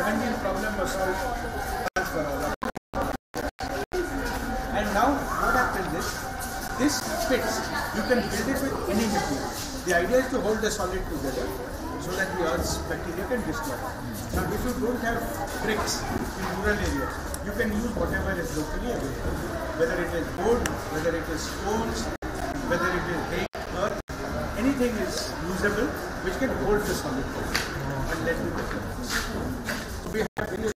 17 problem was solved once for all. And now what happens is, this fits. You can build it with any material. The idea is to hold the solid together so that the Earth's bacteria can destroy. Now if you don't have bricks in rural areas, you can use whatever is locally available. Whether it is wood, whether it is stones, whether it is hay, earth, anything is usable which can hold the solid and let it go. So we have various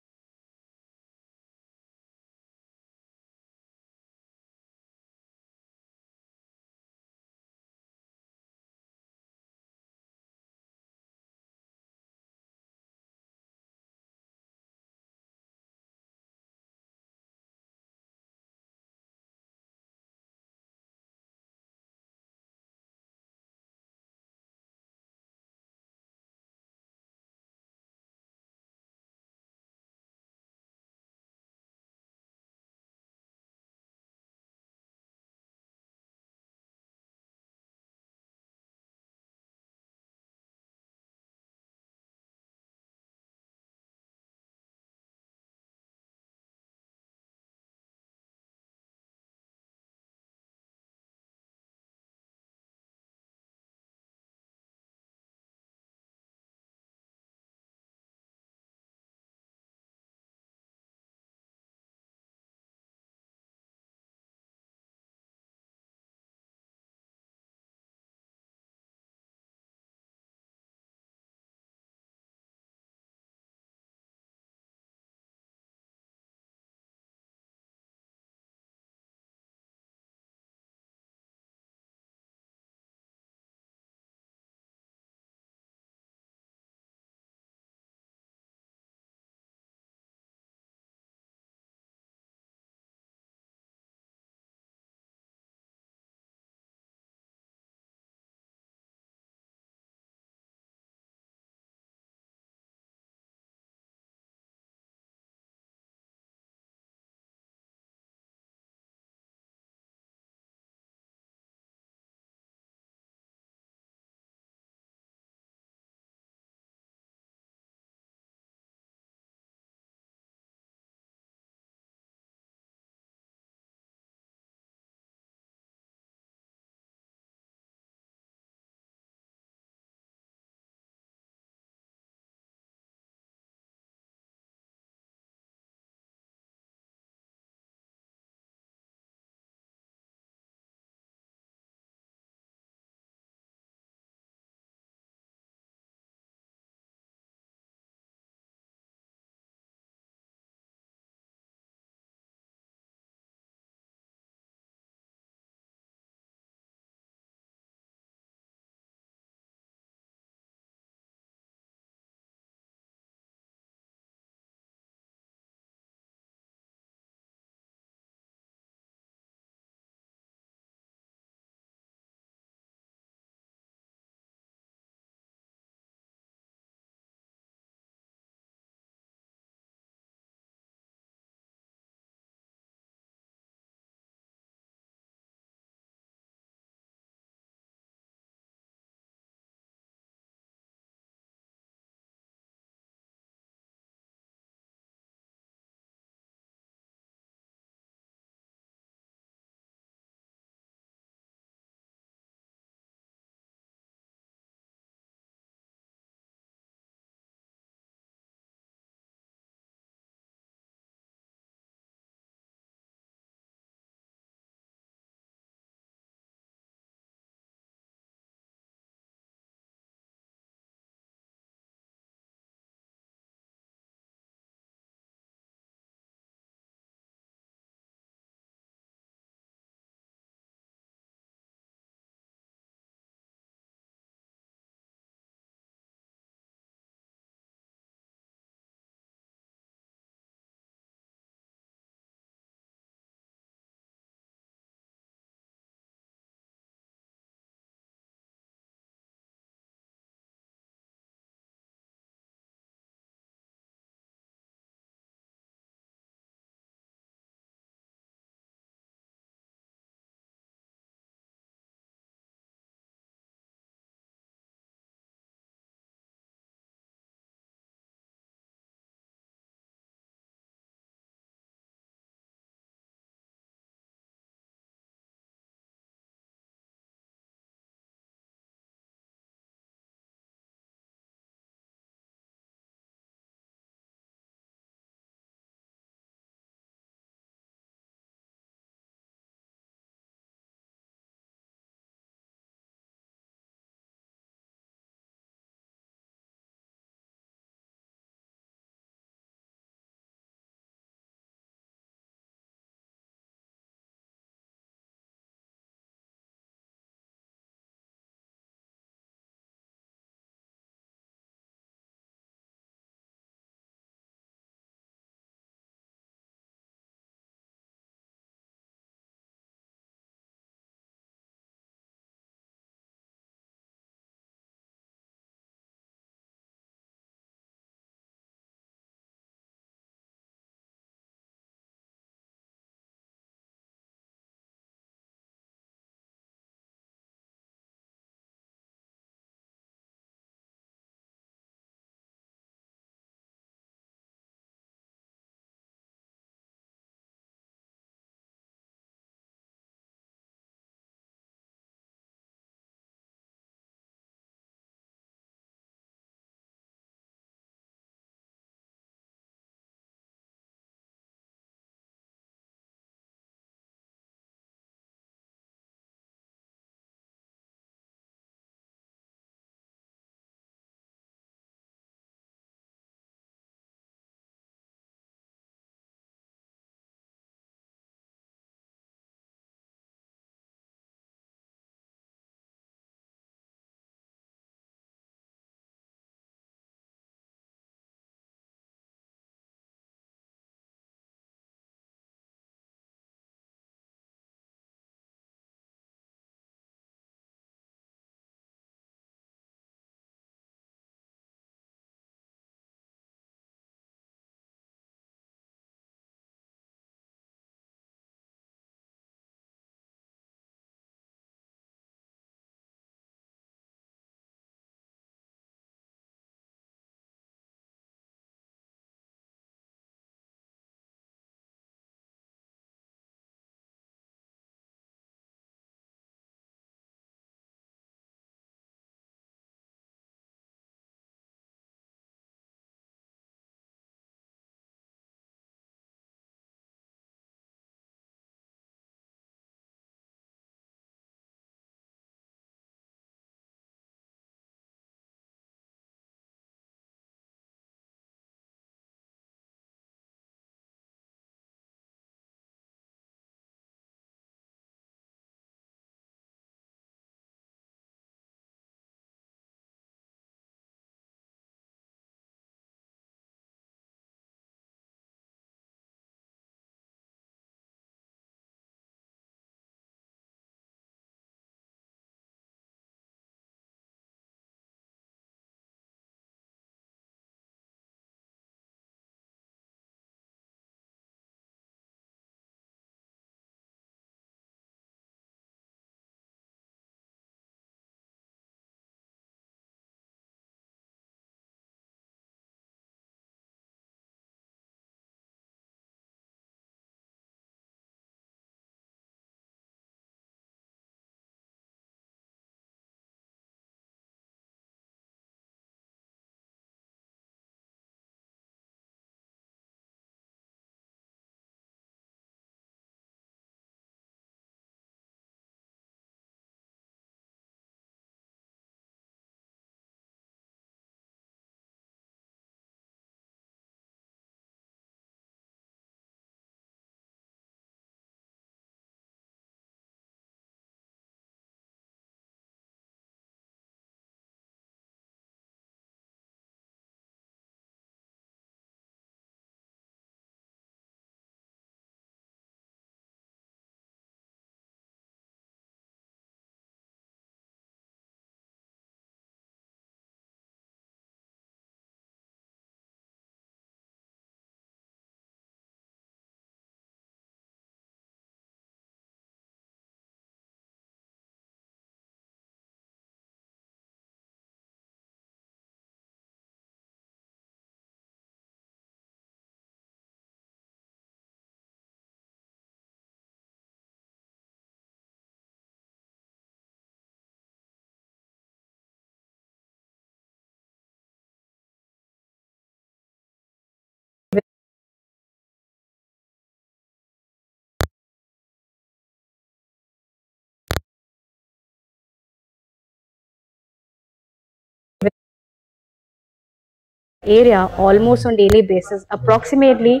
area almost on daily basis. Approximately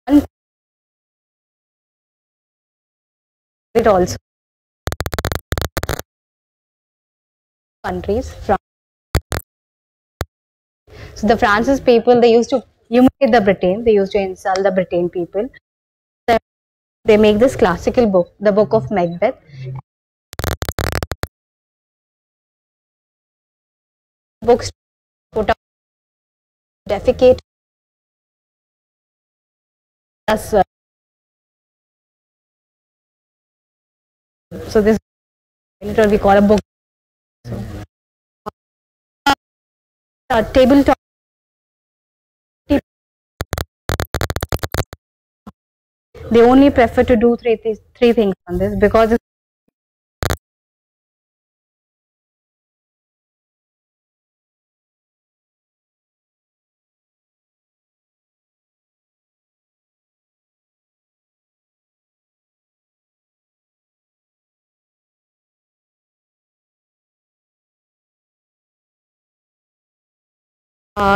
one it also countries from so the Francis people they used to humiliate the Britain. They used to insult the Britain people. They make this classical book, the Book of Macbeth. Books put up defecate as so this is what we call a book. Tabletop. They only prefer to do three things on this because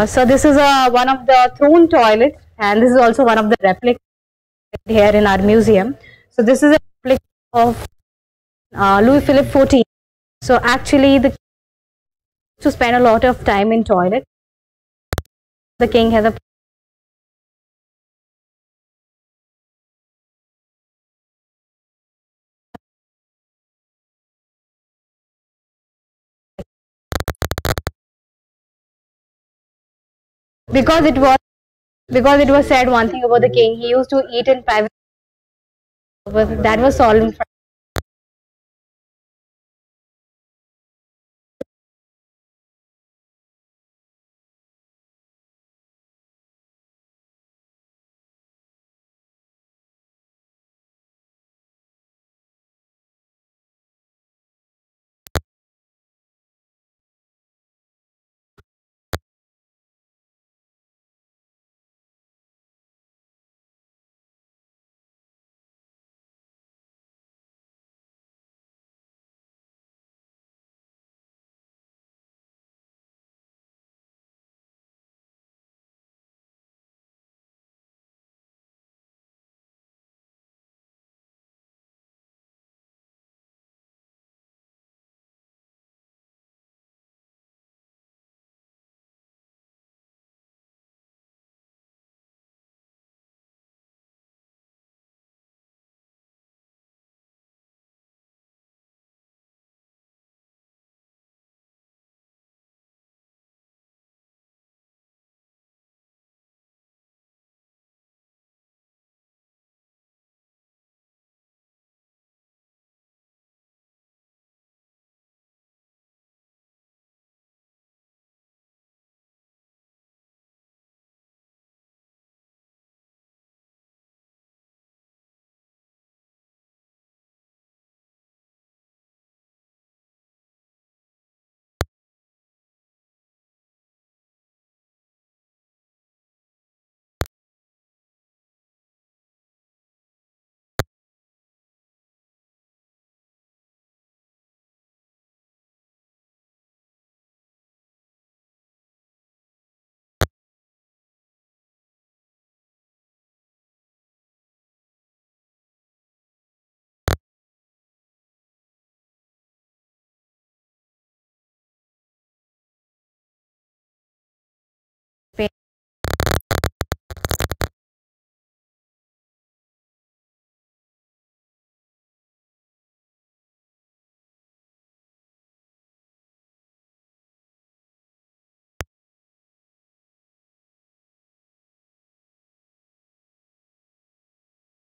so this is one of the throne toilets, and this is also one of the replicas here in our museum. So this is a replica of Louis Philippe 14. So actually, the to spend a lot of time in toilet. The king has a because it was said one thing about the king. He used to eat in private. That was solved in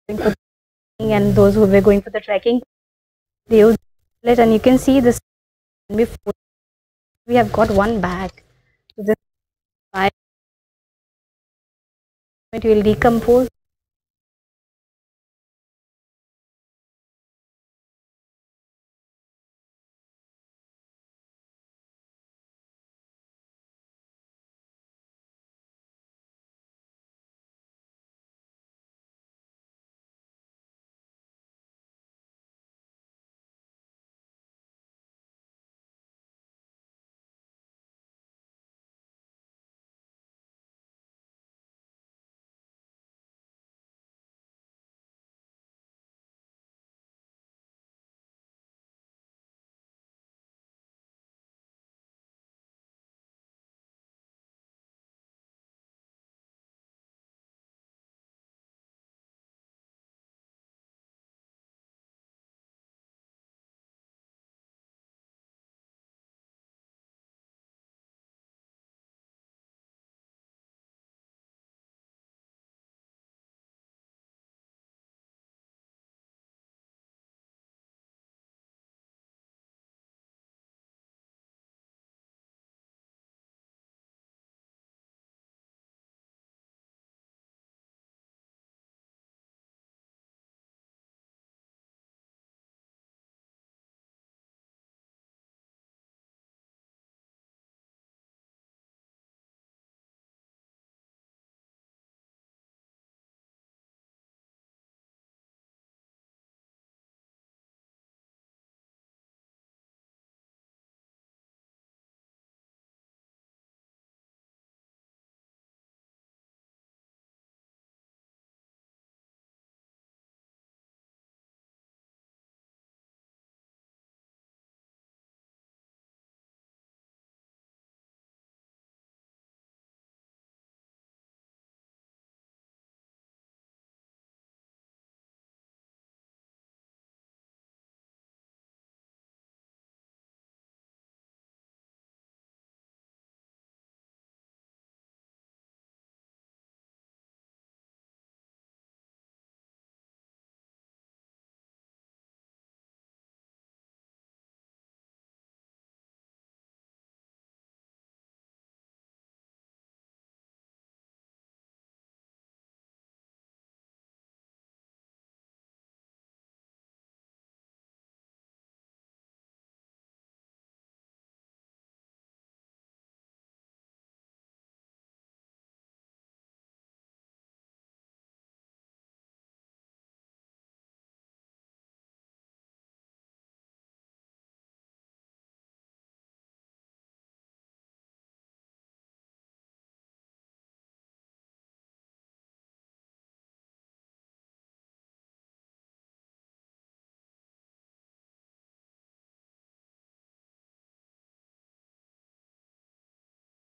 and those who were going for the trekking, they use it, and you can see this before we have got one bag. So this bag it will decompose.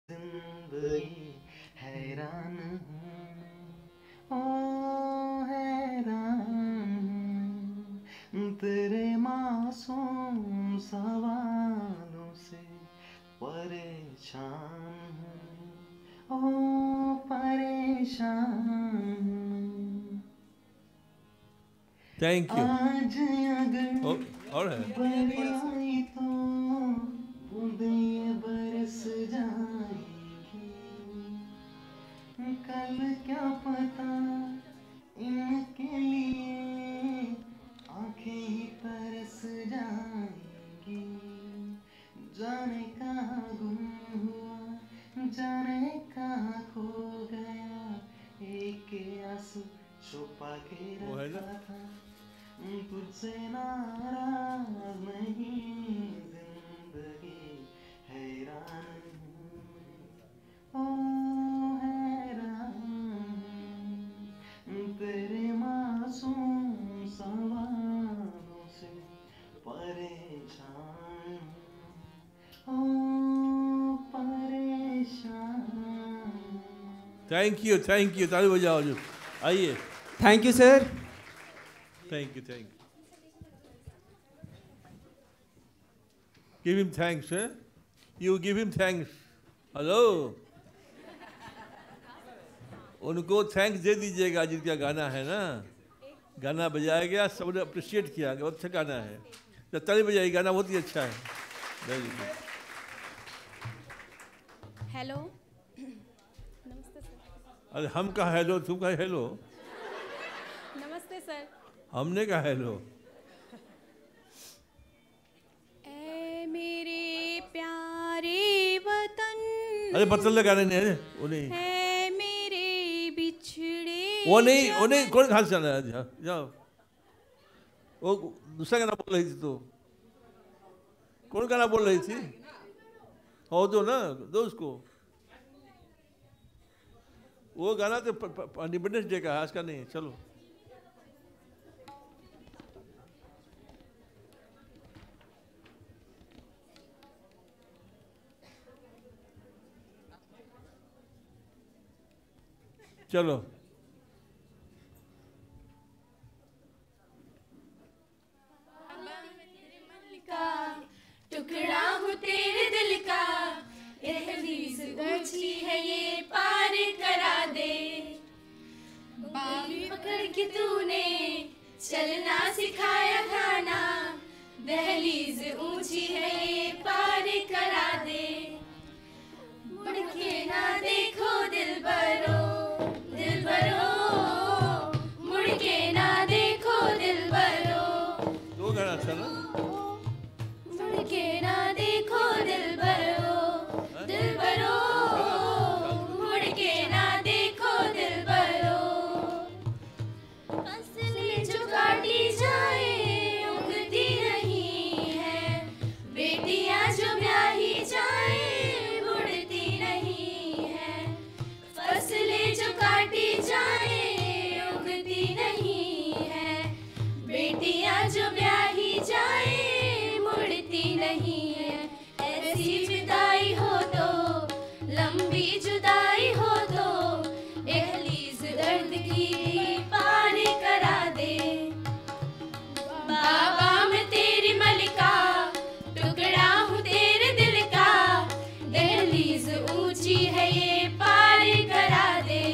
जिंदगी हैरान हूँ ओ हैरान हूँ तेरे मासूम सवालों से परेशान हूँ ओ परेशान हूँ Thank you. आज अगर Oh, all right. बरसाई तो बूंदें बरस जाएंगी कल क्या पता इनके लिए आंखें ही तरस जाएंगी जाने कहाँ गुम हुआ जाने कहाँ खो गया एक आंसू छुपा के वो है ना? रखा था तुझसे नाराज नहीं जिंदगी हैरान हूँ ओ हैरान हूँ तेरे मासूम सवालों से परेशान हूँ ओ परेशान Thank you. ताली बजाओ जो. आइए. Thank you, sir. Thank you. Give him thanks, sir. You give him thanks. Hello. उनको थैंक्स दे दीजिएगा जिनका गाना है ना. गाना बजाया गया, सबने अप्रिशिएट किया, बहुत अच्छा गाना है। जब ताली बजाई, गाना बहुत ही अच्छा है। Very good. हेलो। नमस्ते सर। अरे हम कहा हेलो, तुम कहा हेलो। नमस्ते सर। हमने कहा हेलो। ऐ मेरे प्यारे वतन, अरे पत्थर लगाने नहीं है वो नहीं, ऐ मेरे बिछड़े वो नहीं, कौन खाल चल रहा है? जाओ, वो दूसरा गाना बोल रही थी तो, कौन गाना बोल रही थी? हो दो ना, दो उसको। वो गाना तो इंडिपेंडेंस डे का है, आज का नहीं। चलो चलो। टुकड़ा हूँ तेरे दिल का, दहलीज ऊंची है ये पार करा दे। बाली पकड़ के तूने चलना सिखाया था ना, दहलीज ऊंची है ये पार करा दे। मुड़ के ना देखो दिलबरो, दिलबरो, मुड़ के ना देखो दिलबरो, दो गाना था ना। मुड़ के ना देखो दिलबरो, दिलबरो, मुड़ के ना देखो दिलबरो। फसलें जो काटी जाए उगती नहीं है, बेटियां जो ब्याही जाए बुढ़ती नहीं है। फसलें जो काटी जाए उगती नहीं है, बेटियां जो ब्याही जाए मुड़ती नहीं है। ऐसी जुदाई हो तो, लंबी जुदाई हो तो, दहलीज दर्द की पार करा दे। बाबा मैं तेरी मलिका, टुकड़ा हूँ तेरे दिल का, दहलीज ऊंची है ये पार करा दे।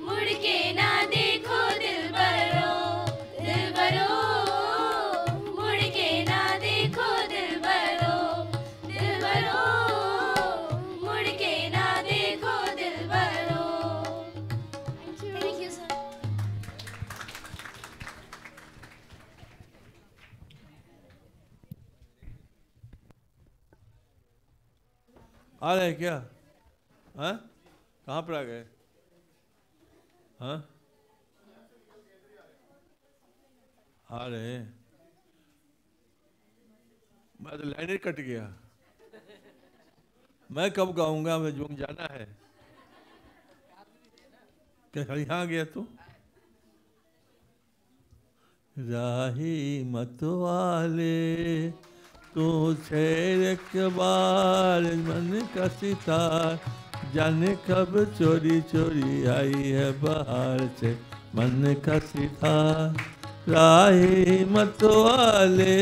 मुड़ के ना देखो दिलबरो, दिलबरो, मुड़ के ना देखो दिलबरो, दिलबरो, मुड़ के ना देखो दिलबरो। Thank you sir. आ रहे हैं क्या? हाँ, कहाँ पर आ गए? हाँ, आ रहे हैं। मैं तो लाइन कट गया। मैं कब गाऊंगा? मैं जो जाना है क्या? खाली यहाँ गया तो राही मतवाले तू छेड़ के बार मन का सितार, जाने कब चोरी चोरी आई है बाहर से मन का सितार। राही मतवाले,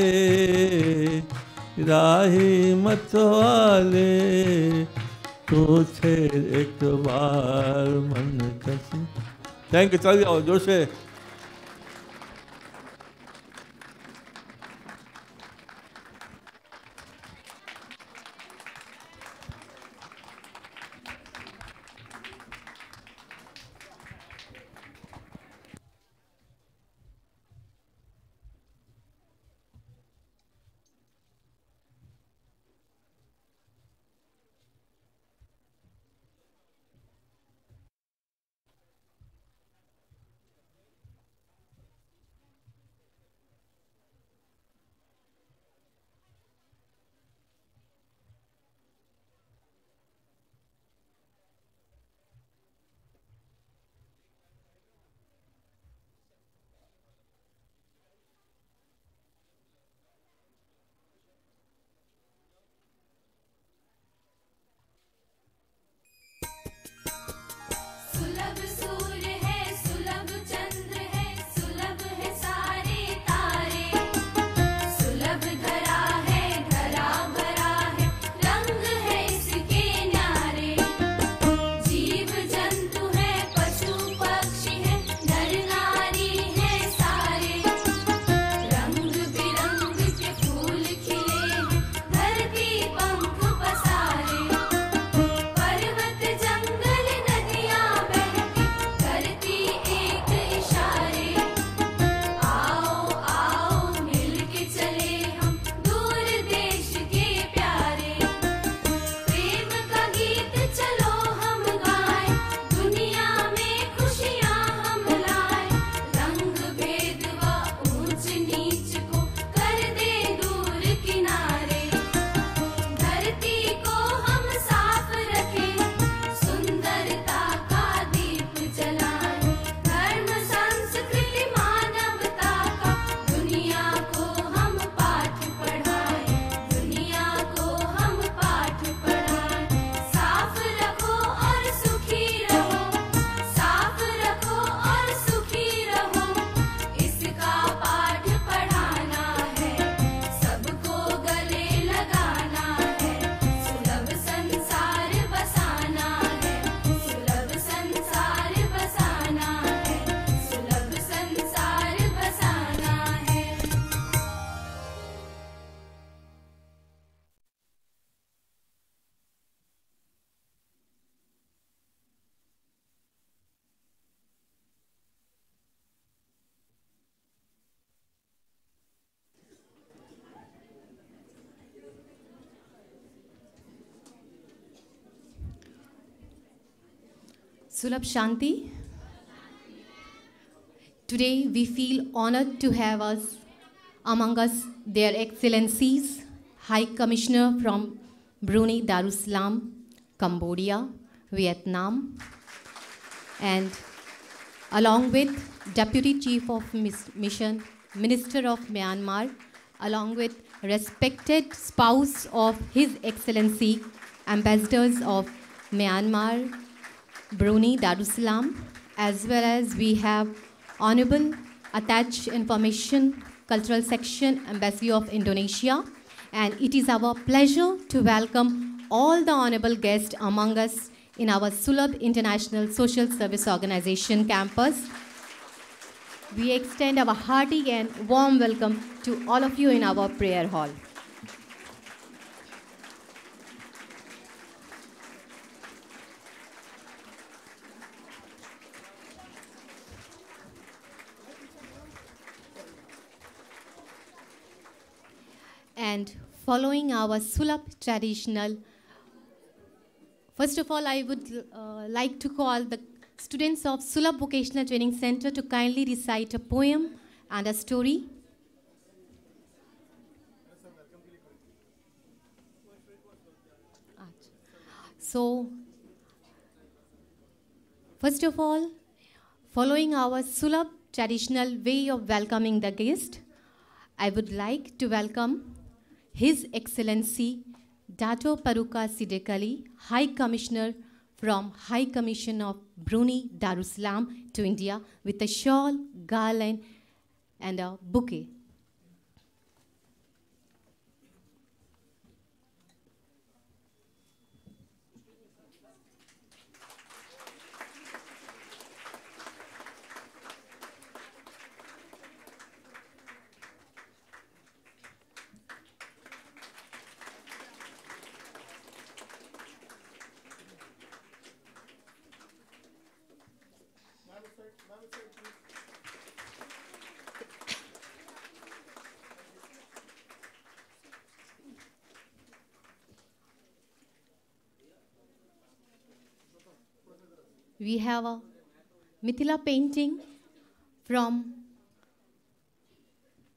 राही मतवाले तू छेड़ एक बार मन का सितार। Thank you. चल जाओ जोर से। Sulabh Shanti. Today we feel honored to have among us their Excellencies, High Commissioner from Brunei Darussalam, Cambodia, Vietnam, and along with Deputy Chief of Mission, Minister of Myanmar, along with respected spouse of His Excellency, Ambassadors of Myanmar, Brunei Darussalam, as well as we have Honorable Attached Information Cultural Section, Embassy of Indonesia. And it is our pleasure to welcome all the honorable guests among us in our Sulabh International Social Service Organization campus. We extend our hearty and warm welcome to all of you in our prayer hall. And following our Sulabh traditional, first of all, I would like to call the students of Sulabh Vocational Training Center to kindly recite a poem and a story. So, first of all, following our Sulabh traditional way of welcoming the guest, I would like to welcome His Excellency Dato Paduka Sidek, High Commissioner from High Commission of Brunei Darussalam to India with a shawl, garland and a bouquet. We have a Mithila painting from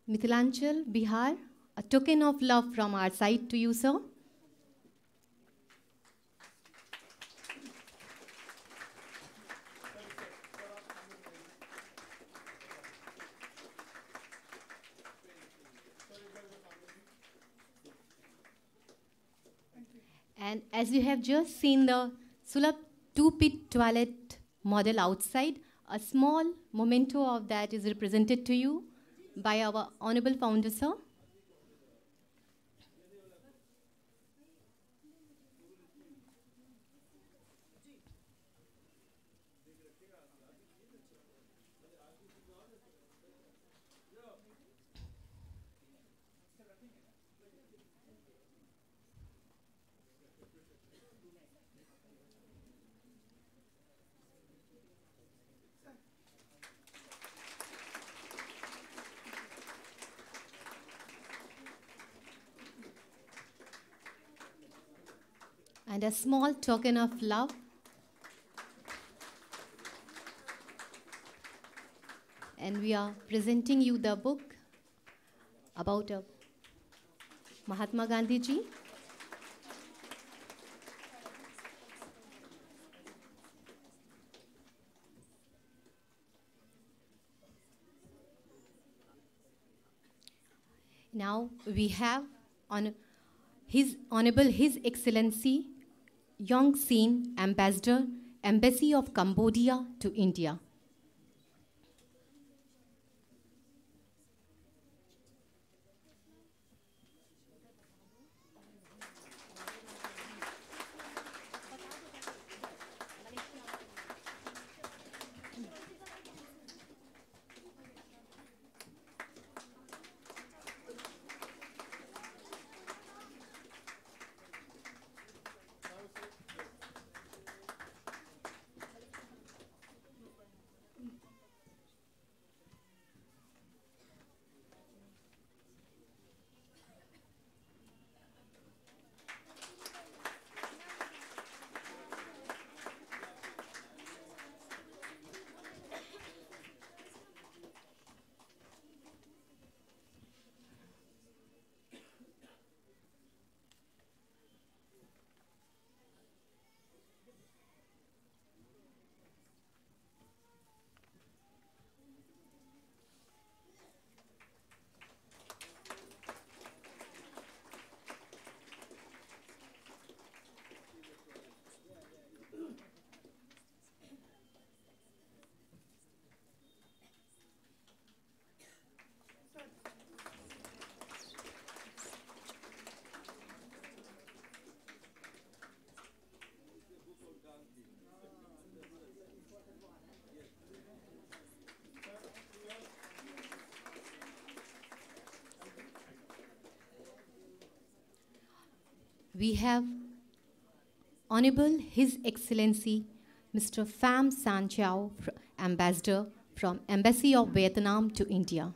Mithilanchal, Bihar, a token of love from our side to you, sir. And as you have just seen the Sulabh two-pit toilet model outside, a small memento of that is represented to you by our Honorable Founder, sir. And a small token of love. And we are presenting you the book about Mahatma Gandhi ji. Now we have on His Honorable His Excellency Yong Sin, Ambassador, Embassy of Cambodia to India. we have Honorable His Excellency Mr. Pham San Chao, Ambassador from Embassy of Vietnam to India.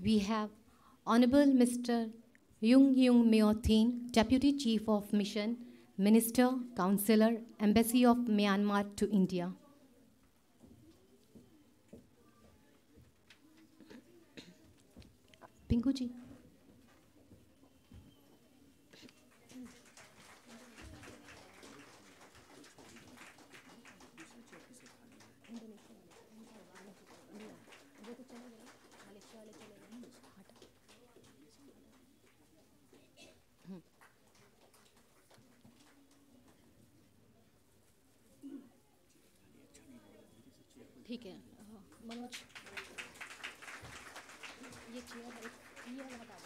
We have Honorable Mr. Yung Yung Meo Thin, Deputy Chief of Mission, Minister, Councillor, Embassy of Myanmar to India. Pinku ji. ठीक है मनोज ये chair ये वाला हटा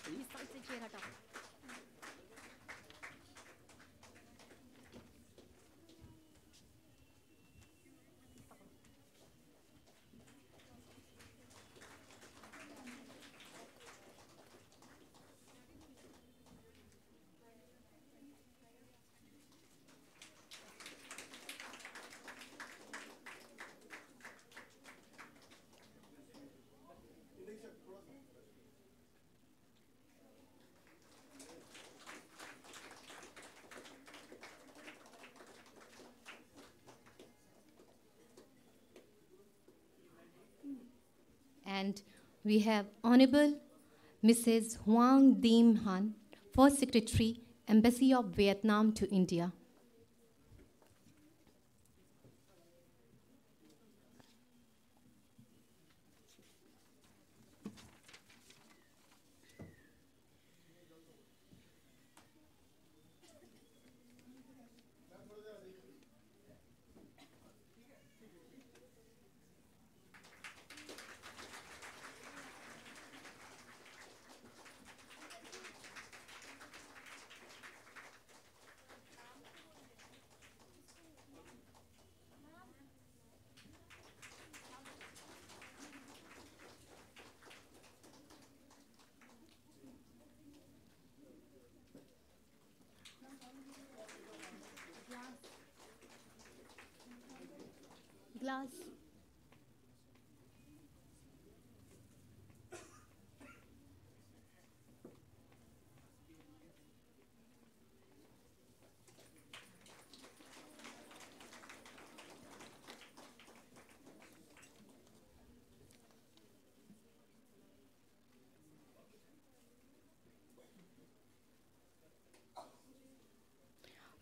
दो इस side से chair हटाओ And we have Honorable Mrs. Hoang Diem Han, First Secretary, Embassy of Vietnam to India. Glass.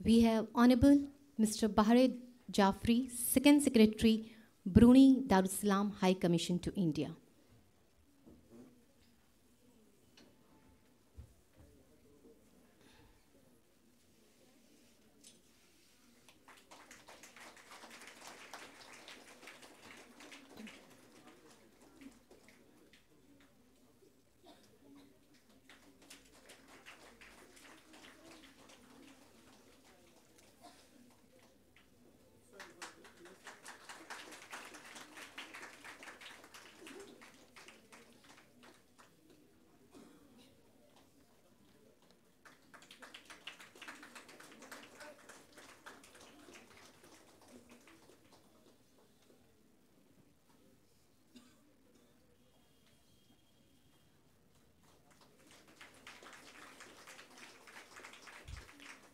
We have Honorable Mr. Bahare Jaffrey, Second Secretary, Brunei Darussalam High Commission to India.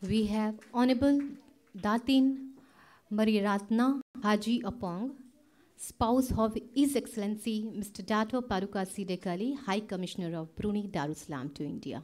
We have Honorable Datin Mariratna Haji Apong, spouse of His Excellency Mr. Dato Paduka Sidek, High Commissioner of Brunei Darussalam to India.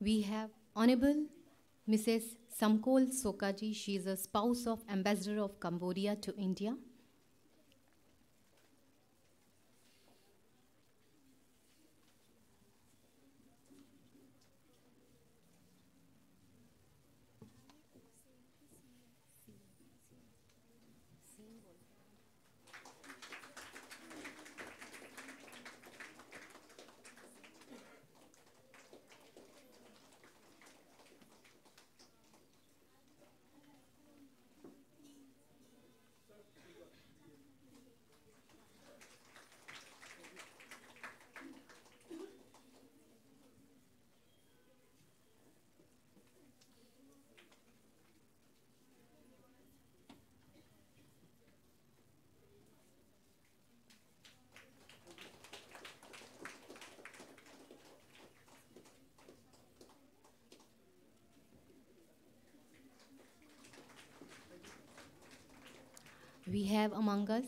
We have Honorable Mrs. Samkol Sokaji. She is a spouse of Ambassador of Cambodia to India. We have among us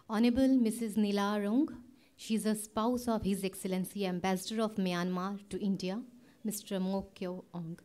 Honorable Mrs. Nila Rung. She is a spouse of His Excellency Ambassador of Myanmar to India, Mr. Mo Kyo Ong.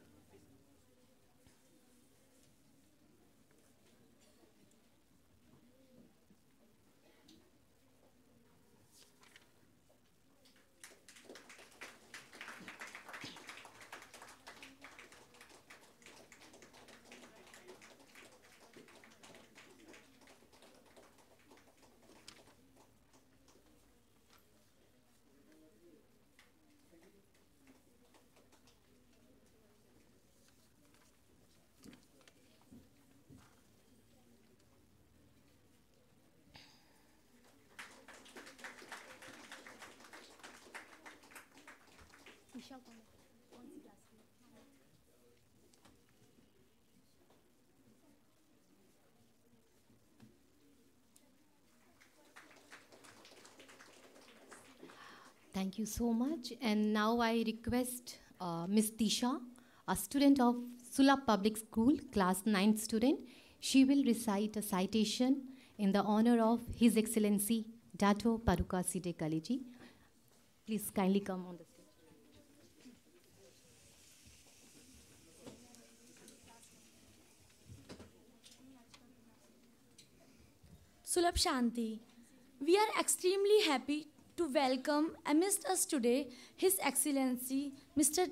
Thank you so much. And now I request Ms. Tisha, a student of Sulabh Public School, class 9th student. She will recite a citation in the honor of His Excellency Dato Paduka Sidek Ji. Please kindly come on the stage. Sulabh Shanti, we are extremely happy to welcome amidst us today His Excellency Mr.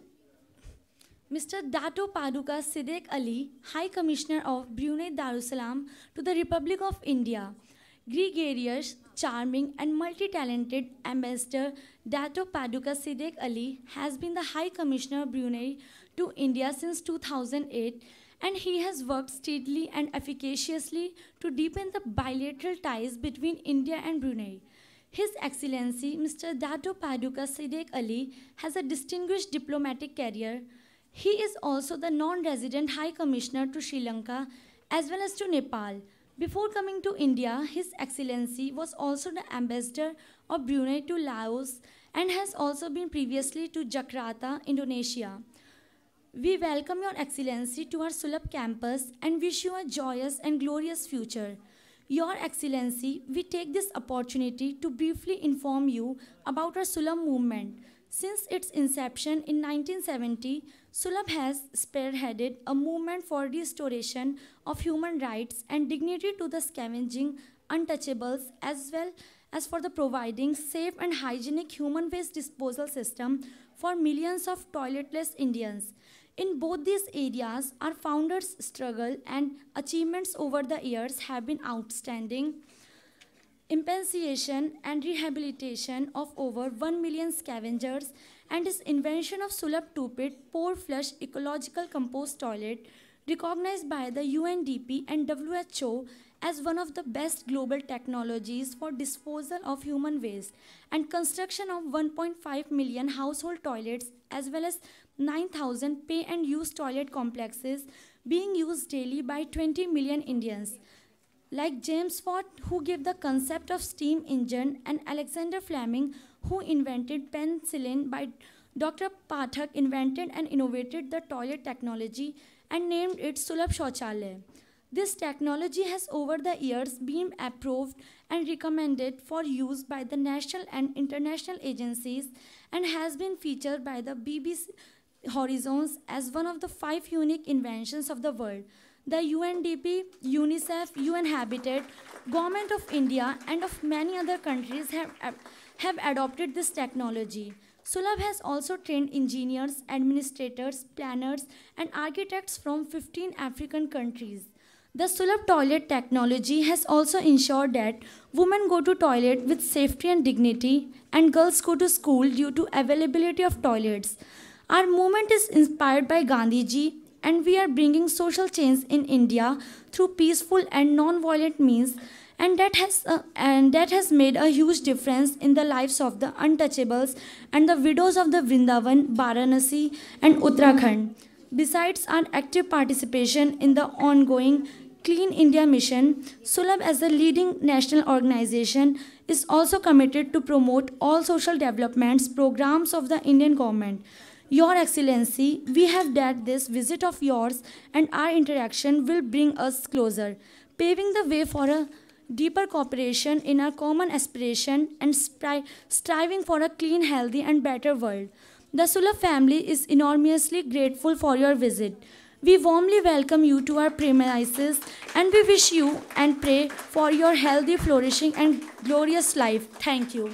Dato Paduka Sidek Ali, High Commissioner of Brunei Darussalam to the Republic of India. Gregarious, charming and multi-talented Ambassador Dato Paduka Sidek Ali has been the High Commissioner of Brunei to India since 2008, and he has worked steadily and efficaciously to deepen the bilateral ties between India and Brunei. His Excellency Mr. Dato Paduka Sidek Ali has a distinguished diplomatic career. He is also the non-resident High Commissioner to Sri Lanka as well as to Nepal. Before coming to India, His Excellency was also the Ambassador of Brunei to Laos and has also been previously to Jakarta, Indonesia. We welcome Your Excellency to our Sulabh campus and wish you a joyous and glorious future. Your Excellency, we take this opportunity to briefly inform you about our Sulabh movement. Since its inception in 1970, Sulabh has spearheaded a movement for restoration of human rights and dignity to the scavenging untouchables, as well as for the providing safe and hygienic human waste disposal system for millions of toiletless Indians. In both these areas, our founders' struggle and achievements over the years have been outstanding. Emancipation and rehabilitation of over 1 million scavengers and his invention of Sulabh two-pit pore flush ecological compost toilet, recognized by the UNDP and WHO as one of the best global technologies for disposal of human waste, and construction of 1.5 million household toilets as well as 9,000 pay and use toilet complexes being used daily by 20 million Indians. Like James Watt, who gave the concept of steam engine, and Alexander Fleming, who invented penicillin, by Dr. Pathak invented and innovated the toilet technology and named it Sulabh Shauchalaya. This technology has over the years been approved and recommended for use by the national and international agencies and has been featured by the BBC Horizons as one of the 5 unique inventions of the world. The UNDP, UNICEF, UN Habitat, Government of India and of many other countries have adopted this technology. Sulabh has also trained engineers, administrators, planners and architects from 15 African countries. The Sulabh toilet technology has also ensured that women go to toilet with safety and dignity and girls go to school due to availability of toilets. Our movement is inspired by Gandhiji, and we are bringing social change in India through peaceful and non-violent means, and that has made a huge difference in the lives of the untouchables and the widows of the Vrindavan, Varanasi and Uttarakhand. Besides our active participation in the ongoing Clean India mission, Sulabh as a leading national organization is also committed to promote all social developments programs of the Indian government. Your Excellency, we have that this visit of yours and our interaction will bring us closer, paving the way for a deeper cooperation in our common aspiration and striving for a clean, healthy and better world. The Sulabh family is enormously grateful for your visit. We warmly welcome you to our premises and we wish you and pray for your healthy, flourishing and glorious life. Thank you.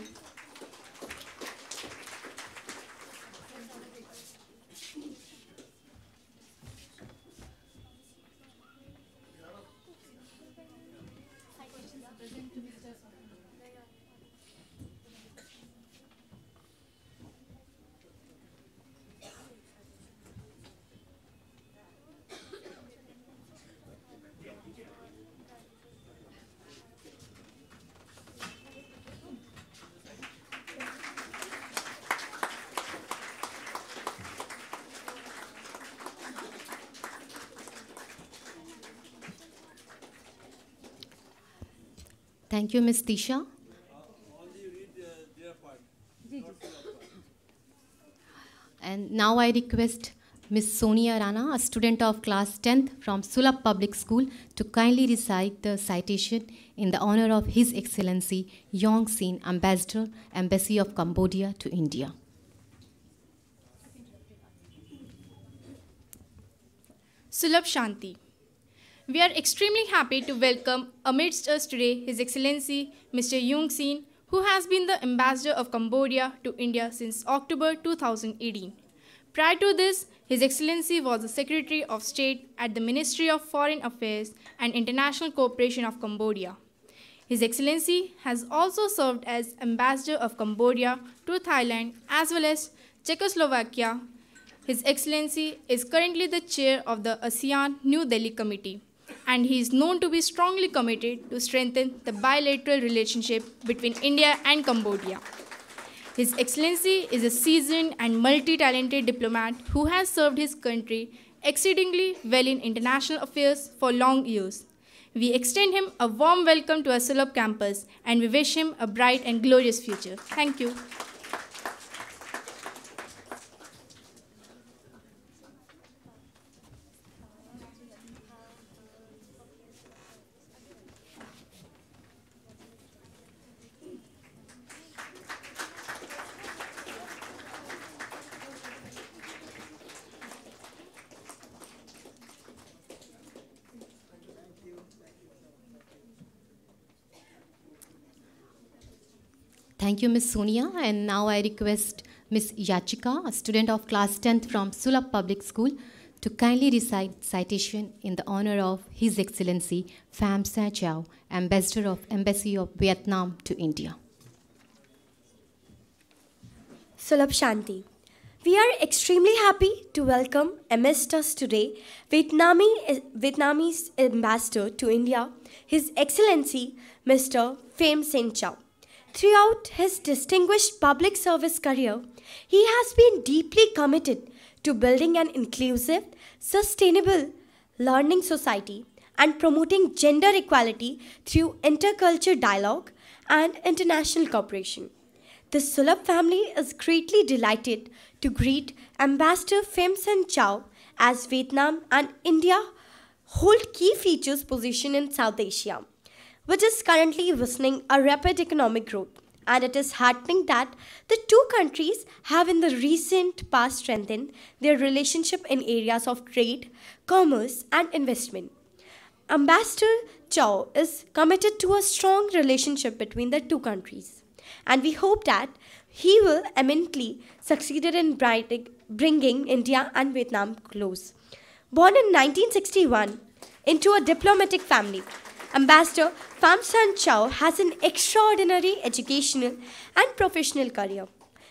Thank you, Ms. Tisha. And now I request Ms. Sonia Rana, a student of class 10th from Sulabh Public School, to kindly recite the citation in the honor of His Excellency Yong Sin, Ambassador, Embassy of Cambodia to India. Sulabh Shanti. We are extremely happy to welcome amidst us today His Excellency Mr. Yong Sin, who has been the ambassador of Cambodia to India since October 2018. Prior to this, His Excellency was the Secretary of State at the Ministry of Foreign Affairs and International Cooperation of Cambodia. His Excellency has also served as Ambassador of Cambodia to Thailand as well as Czechoslovakia. His Excellency is currently the chair of the ASEAN New Delhi Committee, and he is known to be strongly committed to strengthen the bilateral relationship between India and Cambodia. His Excellency is a seasoned and multi-talented diplomat who has served his country exceedingly well in international affairs for long years. We extend him a warm welcome to our Sulabh campus and we wish him a bright and glorious future. Thank you. Thank you, Ms. Sonia. And now I request Ms. Yachika, a student of class 10th from Sulabh Public School, to kindly recite citation in the honor of His Excellency Pham Sa Chao, Ambassador of Embassy of Vietnam to India. Sulabh Shanti. We are extremely happy to welcome amidst us today Vietnamese Ambassador to India, His Excellency Mr. Pham Sa Chao. Throughout his distinguished public service career, he has been deeply committed to building an inclusive, sustainable learning society and promoting gender equality through intercultural dialogue and international cooperation. The Sulabh family is greatly delighted to greet Ambassador Pham Sa Chao as Vietnam and India hold key features position in South Asia, which is currently witnessing a rapid economic growth. And it is heartening that the two countries have in the recent past strengthened their relationship in areas of trade, commerce, and investment. Ambassador Chao is committed to a strong relationship between the two countries, and we hope that he will eminently succeed in bringing India and Vietnam close. Born in 1961 into a diplomatic family, Ambassador Pham Sa Chao has an extraordinary educational and professional career.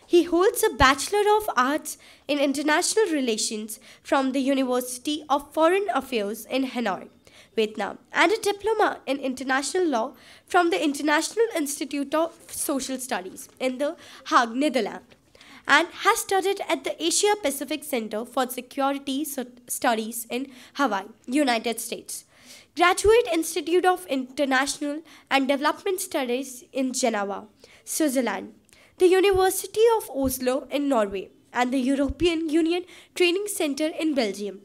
He holds a Bachelor of Arts in International Relations from the University of Foreign Affairs in Hanoi, Vietnam, and a Diploma in International Law from the International Institute of Social Studies in The Hague, Netherlands, and has studied at the Asia Pacific Center for Security Studies in Hawaii, United States. Graduate Institute of International and Development Studies in Geneva, Switzerland, the University of Oslo in Norway, and the European Union Training Center in Belgium.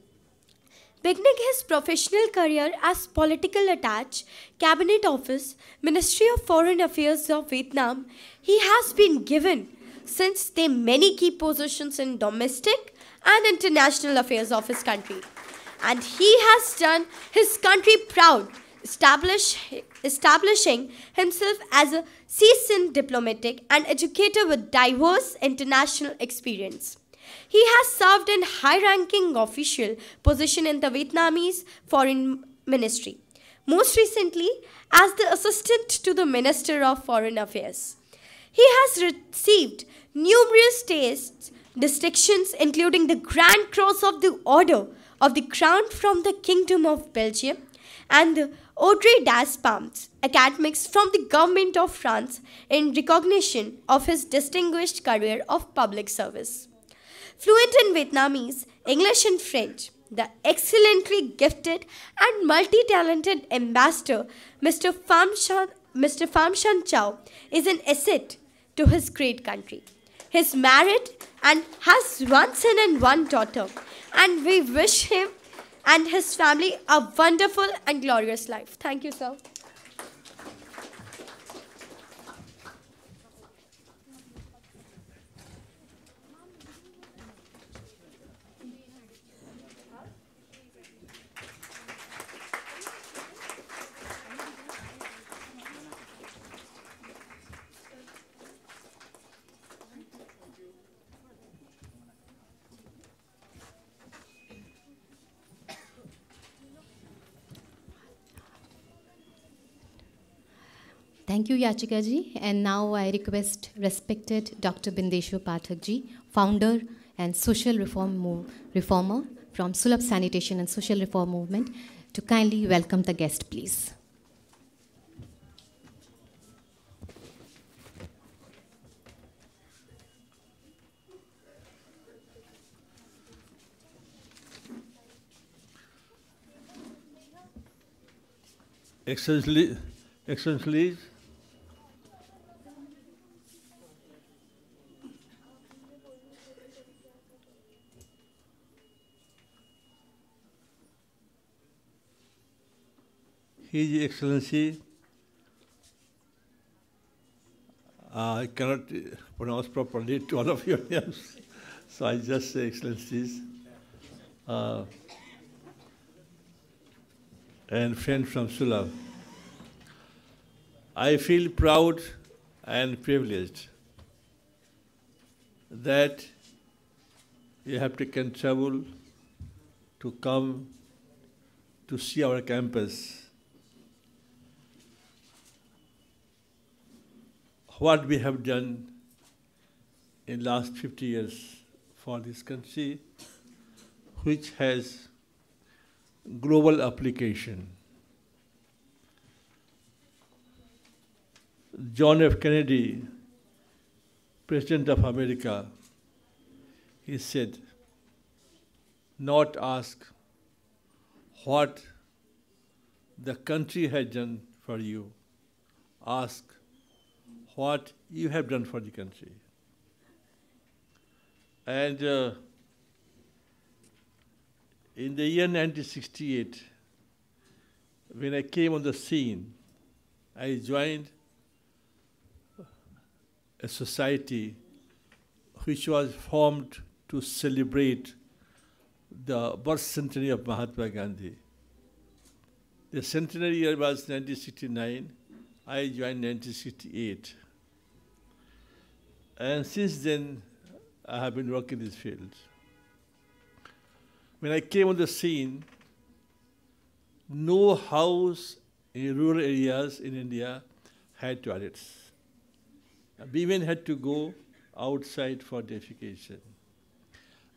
Beginning his professional career as political attaché, Cabinet Office, Ministry of Foreign Affairs of Vietnam, he has been given since they many key positions in domestic and international affairs of his country. And he has done his country proud, establishing himself as a seasoned diplomatic and educator with diverse international experience. He has served in high-ranking official position in the Vietnamese Foreign Ministry, most recently as the assistant to the Minister of Foreign Affairs. He has received numerous distinctions, including the Grand Cross of the Order of the Crown from the Kingdom of Belgium and the Ordre des Palmes academics from the Government of France in recognition of his distinguished career of public service. Fluent in Vietnamese, English and French, the excellently gifted and multi-talented ambassador Mr. Pham Sa Chao is an asset to his great country. He is married and has one son and one daughter, and we wish him and his family a wonderful and glorious life. Thank you, sir. Thank you, Yachika ji. And now I request respected Dr. Bindeshwar Pathak ji, founder and social reformer from Sulabh Sanitation and Social Reform Movement, to kindly welcome the guest, please. Excellency, His Excellency, I cannot pronounce properly to all of your names, so I just say Excellencies, and friends from Sulabh. I feel proud and privileged that you have taken trouble to come to see our campus. What we have done in last 50 years for this country, which has global application. John F. Kennedy, President of America, he said, not ask what the country has done for you, ask what you have done for the country. And in the year 1968, when I came on the scene, I joined a society which was formed to celebrate the birth centenary of Mahatma Gandhi. The centenary year was 1969. I joined 1968. And since then, I have been working in this field. When I came on the scene, no house in rural areas in India had toilets. Women had to go outside for defecation.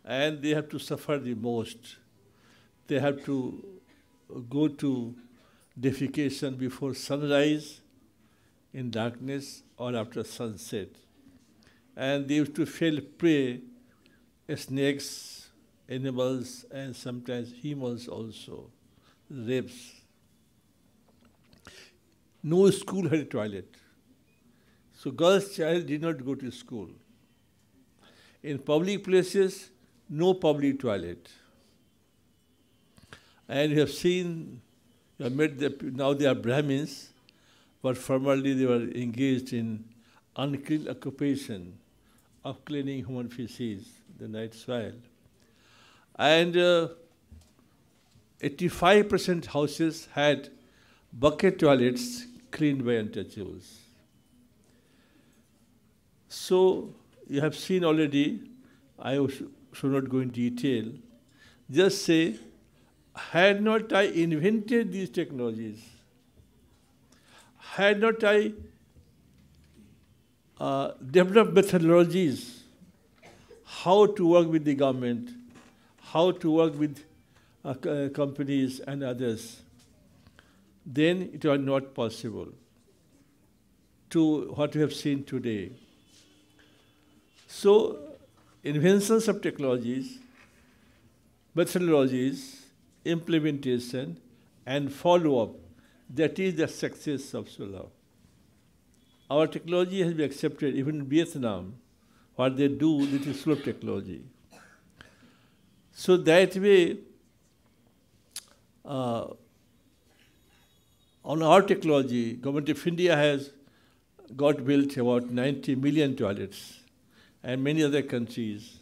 And they have to suffer the most. They have to go to defecation before sunrise, in darkness, or after sunset. And they used to fell prey, snakes, animals, and sometimes humans also, rapes. No school had a toilet. So girls' child did not go to school. In public places, no public toilet. And you have seen, you have met now they are Brahmins, but formerly they were engaged in unclean occupation of cleaning human feces, the night soil. And 85% houses had bucket toilets cleaned by untouchables. So you have seen already, I should not go in detail, just say, had not I invented these technologies, had not I developed methodologies how to work with the government, how to work with companies and others, then it was not possible to what we have seen today. So, inventions of technologies, methodologies, implementation, and follow-up, that is the success of Sulabh. Our technology has been accepted, even in Vietnam, what they do, this is Sulabh technology. So that way, on our technology, Government of India has got built about 90 million toilets, and many other countries.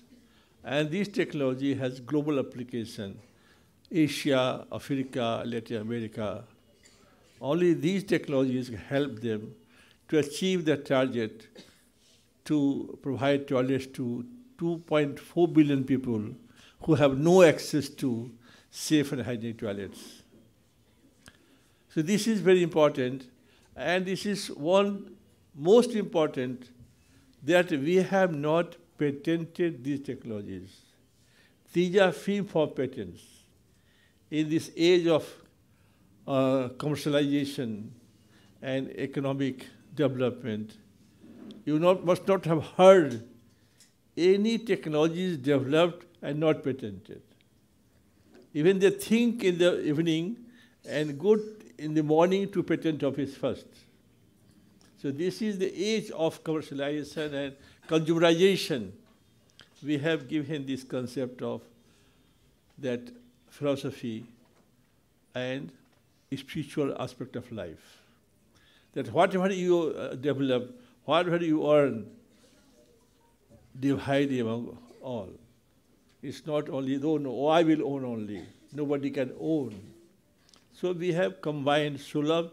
And this technology has global application, Asia, Africa, Latin America. Only these technologies help them to achieve the target to provide toilets to 2.4 billion people who have no access to safe and hygienic toilets. So this is very important. And this is one most important, that we have not patented these technologies. These are free for patents. In this age of commercialization and economic development, you must not have heard any technologies developed and not patented. Even they think in the evening and go in the morning to patent office first. So this is the age of commercialization and consumerization. We have given this concept of that philosophy and spiritual aspect of life. That whatever you develop, whatever you earn, divide among all. It's not only, oh, I will own only. Nobody can own. So we have combined Sulabh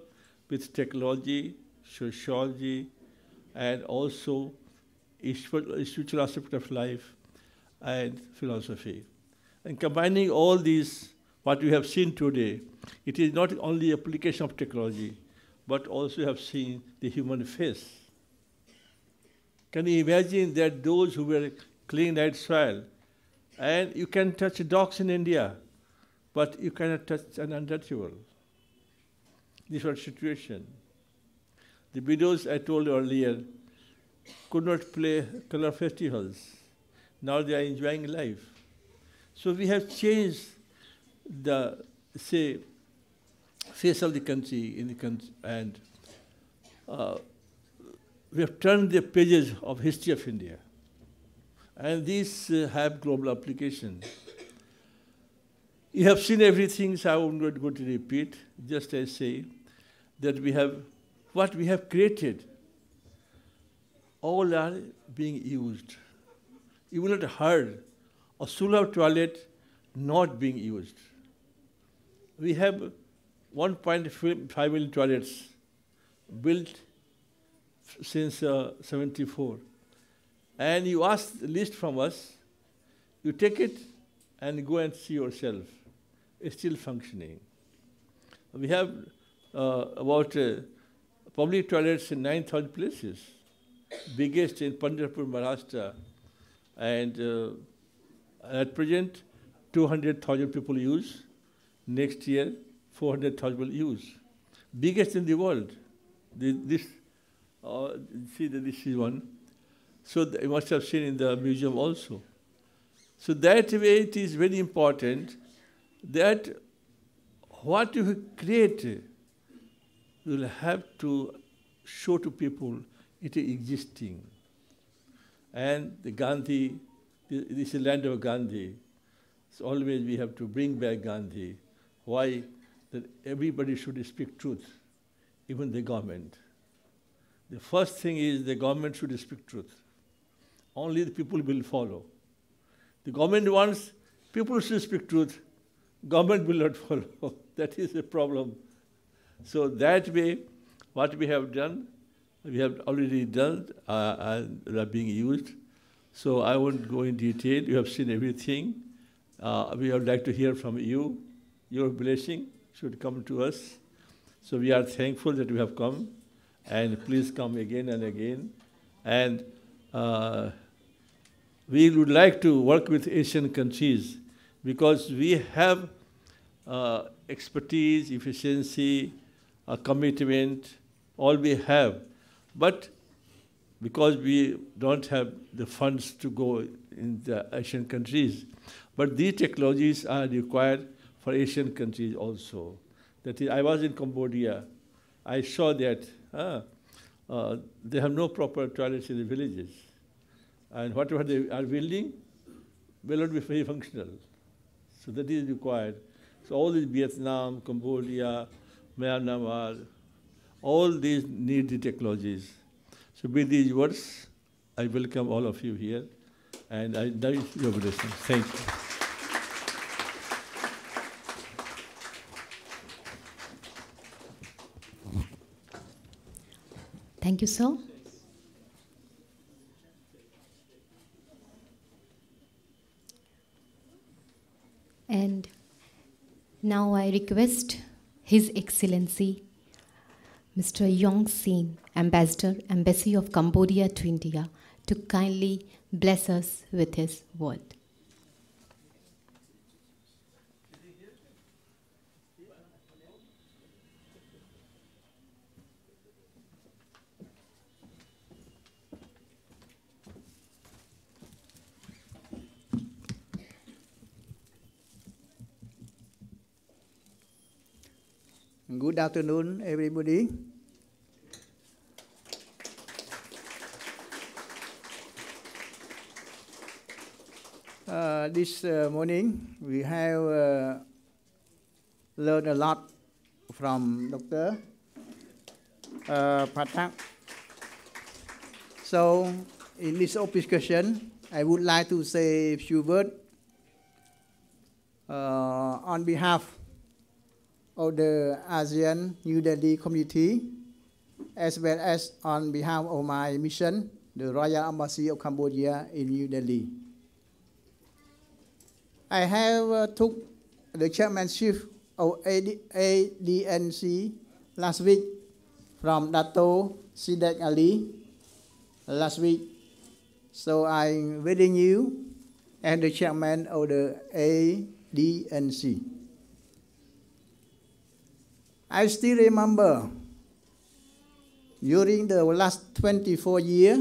with technology, sociology, and also spiritual aspect of life and philosophy. And combining all these, what we have seen today, it is not only application of technology, but also have seen the human face. Can you imagine that those who were clean night soil, and you can touch dogs in India, but you cannot touch an untouchable. This was the situation. The widows I told earlier could not play color festivals. Now they are enjoying life. So we have changed the, say, face of the country, and we have turned the pages of history of India. And these have global application. You have seen everything, so I will not go to repeat. Just I say that we have, what we have created, all are being used. You will not heard a Sulabh toilet not being used. We have 1.5 million toilets built since 74. And you ask the list from us, you take it and go and see yourself. It's still functioning. We have about public toilets in 9,000 places, biggest in Pandharpur, Maharashtra, and at present 200,000 people use. Next year 400,000 will use. Biggest in the world. This is one. So you must have seen in the museum also. So that way it is very important that what you create, you will have to show to people it is existing. And the Gandhi, this is land of Gandhi. So always we have to bring back Gandhi. Why? That everybody should speak truth, even the government. The first thing is the government should speak truth. Only the people will follow. The government wants people should speak truth. Government will not follow. That is the problem. So that way, what we have done, we have already done and they are being used. So I won't go in detail. You have seen everything. We would like to hear from you. Your blessing should come to us. So we are thankful that you have come. And please come again and again. And we would like to work with Asian countries because we have expertise, efficiency, commitment, all we have. But because we don't have the funds to go in the Asian countries, but these technologies are required for Asian countries also. That is, I was in Cambodia. I saw that they have no proper toilets in the villages. And whatever they are building will not be very functional. So that is required. So all these Vietnam, Cambodia, Myanmar, all these need the technologies. So with these words, I welcome all of you here, and I invite your blessings. Thank you. Thank you, sir. And now I request His Excellency Mr. Yong Sin, Ambassador, Embassy of Cambodia to India, to kindly bless us with his word. Good afternoon, everybody. This morning, we have learned a lot from Dr. Pathak. So, in this discussion, I would like to say a few words on behalf of the ASEAN New Delhi community, as well as on behalf of my mission, the Royal Embassy of Cambodia in New Delhi. I have took the chairmanship of ADNC last week from Dato Sidek Ali last week. So I'm very new and the chairman of the ADNC. I still remember during the last 24 years,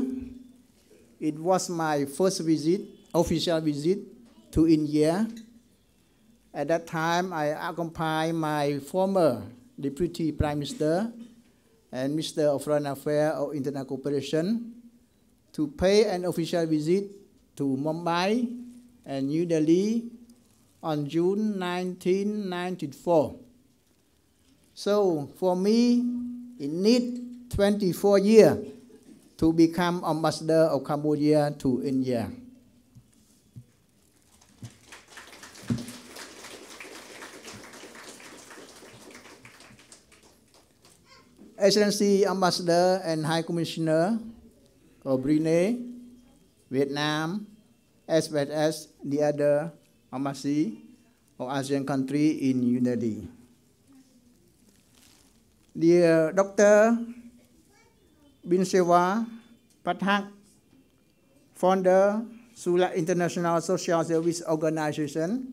it was my first visit, official visit to India. At that time, I accompanied my former Deputy Prime Minister and Minister of Foreign Affairs of International Cooperation to pay an official visit to Mumbai and New Delhi on June 1994. So for me, it needs 24 years to become ambassador of Cambodia to India. Excellency Ambassador and High Commissioner of Brunei, Vietnam, as well as the other embassy of ASEAN country in New Delhi. Dear Dr. Bindeshwar Pathak, founder, Sulabh International Social Service Organization,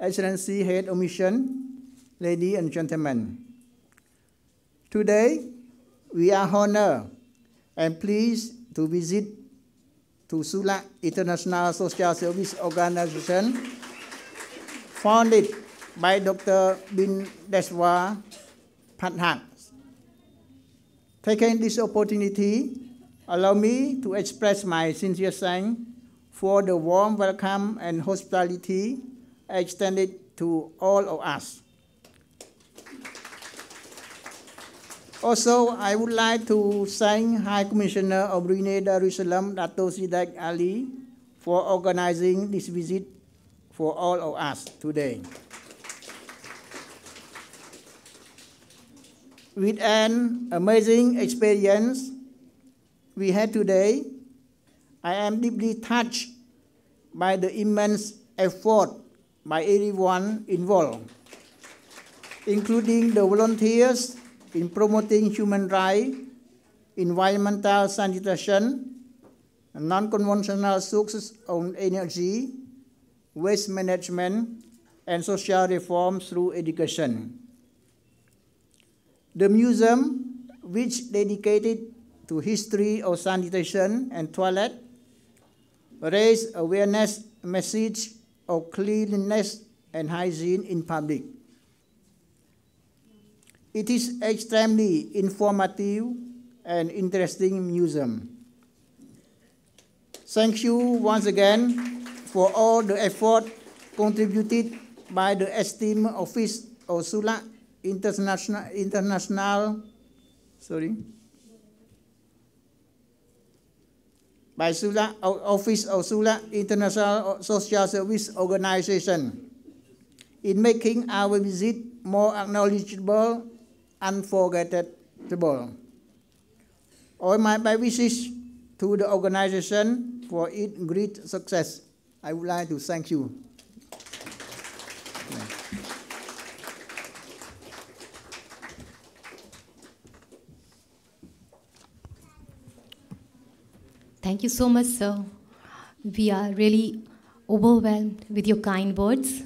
Excellency Head of Mission, ladies and gentlemen. Today, we are honored and pleased to visit to Sulabh International Social Service Organization, founded by Dr. Bindeshwar Pathak. Taking this opportunity, allow me to express my sincere thanks for the warm welcome and hospitality extended to all of us. Also, I would like to thank High Commissioner of Brunei Darussalam, Dato Sidek Ali, for organizing this visit for all of us today. With an amazing experience we had today, I am deeply touched by the immense effort by everyone involved, including the volunteers in promoting human rights, environmental sanitation, non-conventional sources of energy, waste management, and social reform through education. The museum, which dedicated to history of sanitation and toilet, raised awareness message of cleanliness and hygiene in public. It is extremely informative and interesting museum. Thank you once again for all the effort contributed by the esteemed office of Sulabh Office of Sulabh International Social Service Organization in making our visit more acknowledgeable, unforgettable. All my best wishes to the organization for its great success. I would like to thank you. Thank you so much, sir. We are really overwhelmed with your kind words.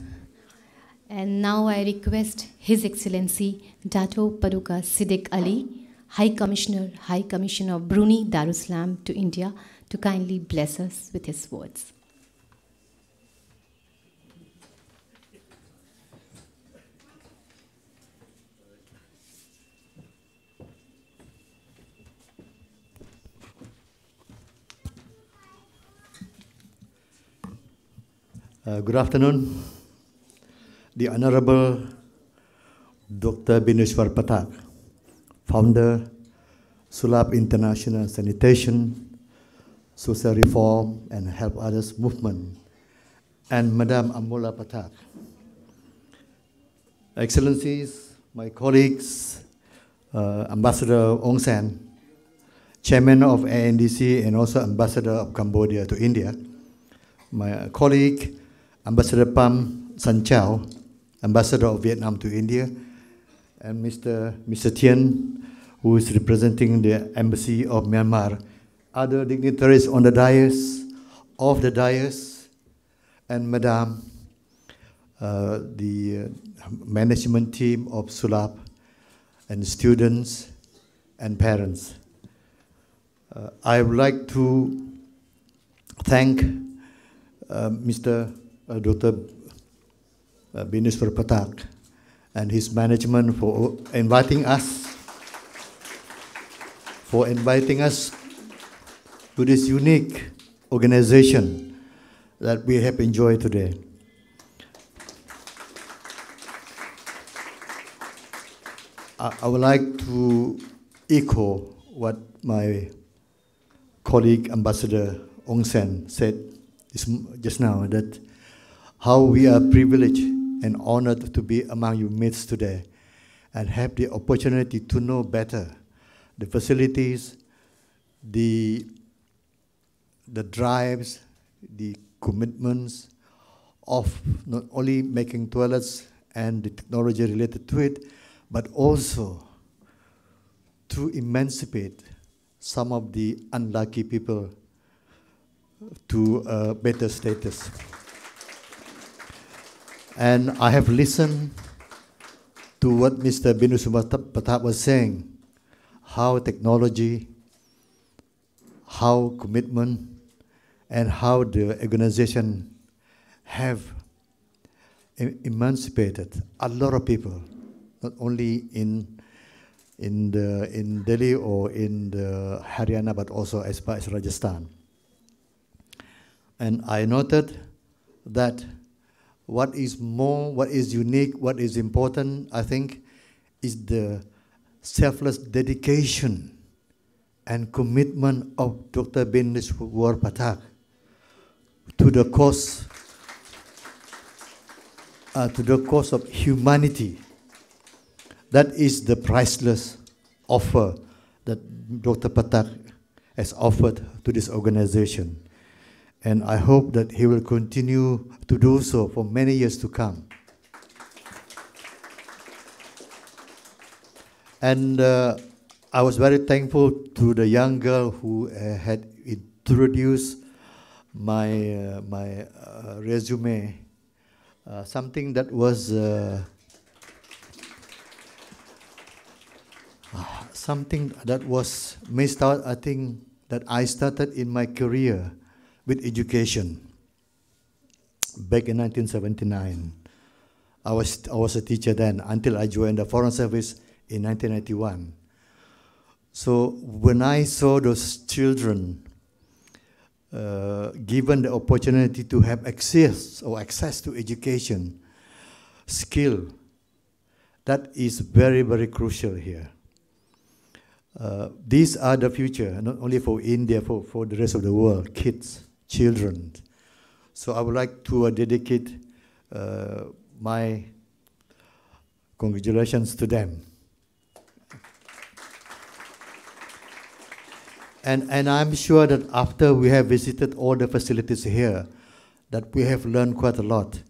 And now I request His Excellency Dato Paduka Sidek Ali, High Commissioner of Brunei Darussalam to India, to kindly bless us with his words. Good afternoon. The Honorable Dr. Bindeshwar Pathak, founder, Sulabh International Sanitation, Social Reform and Help Others Movement, and Madam Amola Pathak. Excellencies, my colleagues, Ambassador Aung San, Chairman of ANDC and also Ambassador of Cambodia to India, my colleague, Ambassador Pham San Chao, Ambassador of Vietnam to India, and Mr. Tien, who is representing the Embassy of Myanmar, other dignitaries on the dais, and Madam, the management team of Sulabh, and students and parents. I would like to thank Mr. Dr. Bindeshwar Pathak and his management for inviting us to this unique organization that we have enjoyed today. I would like to echo what my colleague Ambassador Aung San said just now, that how we are privileged and honored to be among your midst today and have the opportunity to know better the facilities, the drives, the commitments of not only making toilets and the technology related to it, but also to emancipate some of the unlucky people to a better status. And I have listened to what Mr. Bindeshwar Pathak was saying, how technology, how commitment, and how the organization have emancipated a lot of people, not only in Delhi or in the Haryana, but also as far as Rajasthan. And I noted that what is unique, what is important, I think, is the selfless dedication and commitment of Dr. Bindeshwar Pathak to the cause of humanity. That is the priceless offer that Dr. Pathak has offered to this organization. And I hope that he will continue to do so for many years to come. And I was very thankful to the young girl who had introduced my resume, something that was missed out. I think that I started in my career with education back in 1979. I was a teacher then until I joined the Foreign Service in 1991. So when I saw those children given the opportunity to have access to education, skill, that is very, very crucial here. These are the future, not only for India, for the rest of the world, kids, children. So I would like to dedicate my congratulations to them. And I'm sure that after we have visited all the facilities here, that we have learned quite a lot.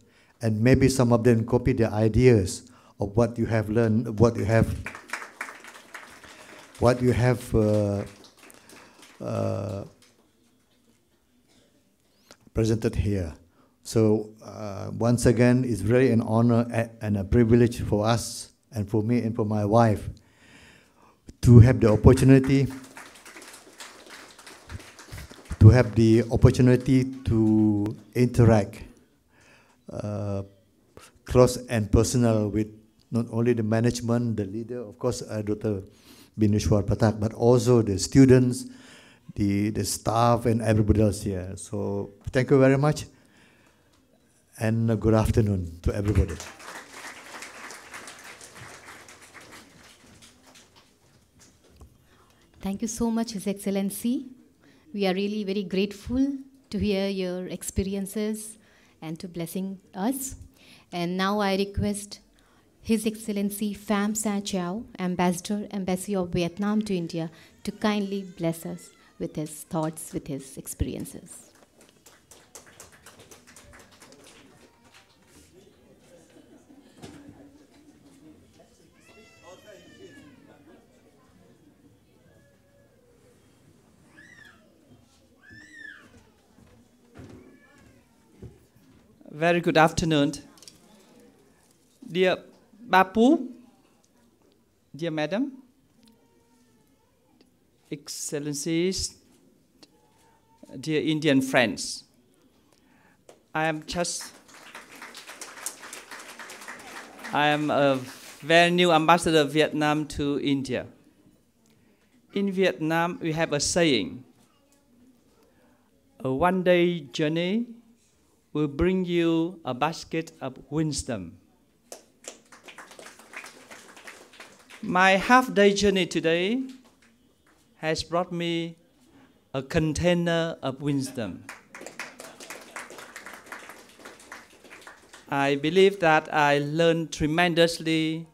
And maybe some of them copy the ideas of what you have learned, what you have presented here. So once again, it's really an honor and a privilege for us and for me and for my wife to have the opportunity to interact close and personal with not only the management, the leader, of course, Dr. Bindeshwar Pathak, but also the students, the staff, and everybody else here. So thank you very much, and good afternoon to everybody. Thank you so much, His Excellency. We are really very grateful to hear your experiences and to blessing us. And now I request His Excellency Pham Sa Chao, Embassy of Vietnam to India, to kindly bless us with his thoughts, with his experiences. Very good afternoon. Dear Bapu, dear Madam, Excellencies, dear Indian friends, I am a very new ambassador of Vietnam to India. In Vietnam, we have a saying, a one-day journey will bring you a basket of wisdom. My half-day journey today has brought me a container of wisdom. I believe that I learned tremendously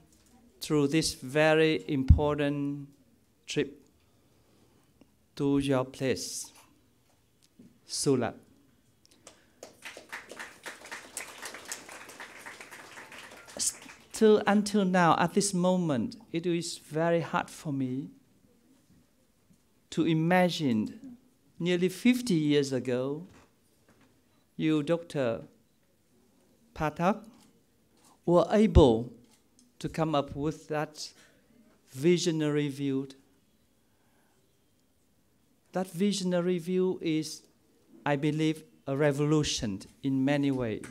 through this very important trip to your place, Sulabh. Until now, at this moment, it is very hard for me to imagine nearly 50 years ago, you, Dr. Pathak, were able to come up with that visionary view. That visionary view is, I believe, a revolution in many ways.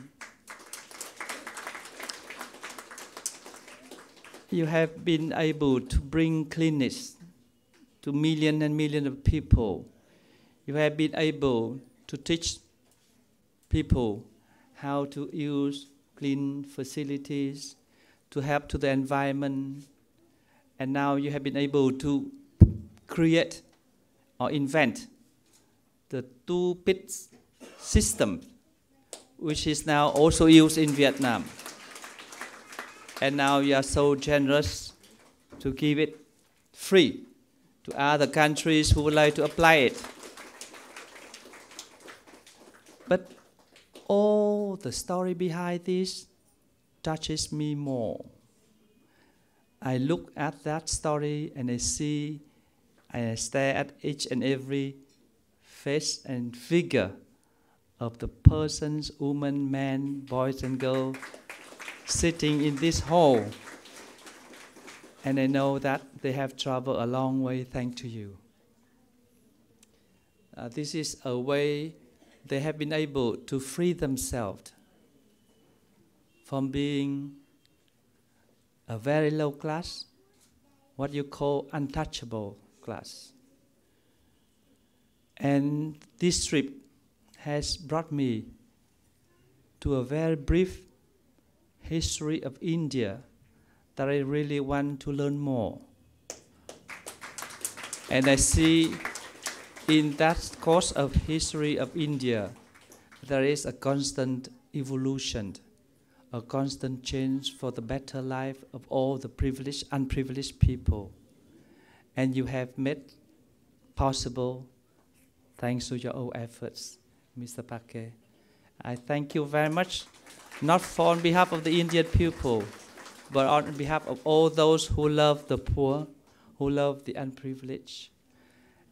You have been able to bring cleanness to millions and millions of people. You have been able to teach people how to use clean facilities, to help to the environment. And now you have been able to create or invent the two-pit system, which is now also used in Vietnam. And now you are so generous to give it free to other countries who would like to apply it. But all the story behind this touches me more. I look at that story and I see, and I stare at each and every face and figure of the persons, women, men, boys and girls sitting in this hall. And I know that they have traveled a long way thanks to you. This is a way they have been able to free themselves from being a very low class, what you call untouchable class. And this trip has brought me to a very brief history of India that I really want to learn more. And I see in that course of history of India, there is a constant evolution, a constant change for the better life of all the privileged, unprivileged people. And you have made possible thanks to your own efforts, Mr. Pathak. I thank you very much, not for on behalf of the Indian people, but on behalf of all those who love the poor, who love the unprivileged.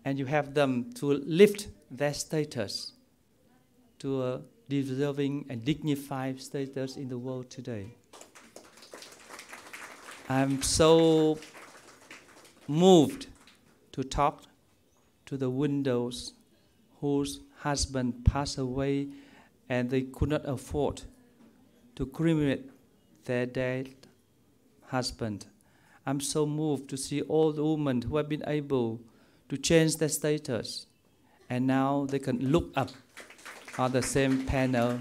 And you have them to lift their status to a deserving and dignified status in the world today. I'm so moved to talk to the widows whose husband passed away and they could not afford to cremate their dead husband. I'm so moved to see all the women who have been able to change their status, and now they can look up on the same panel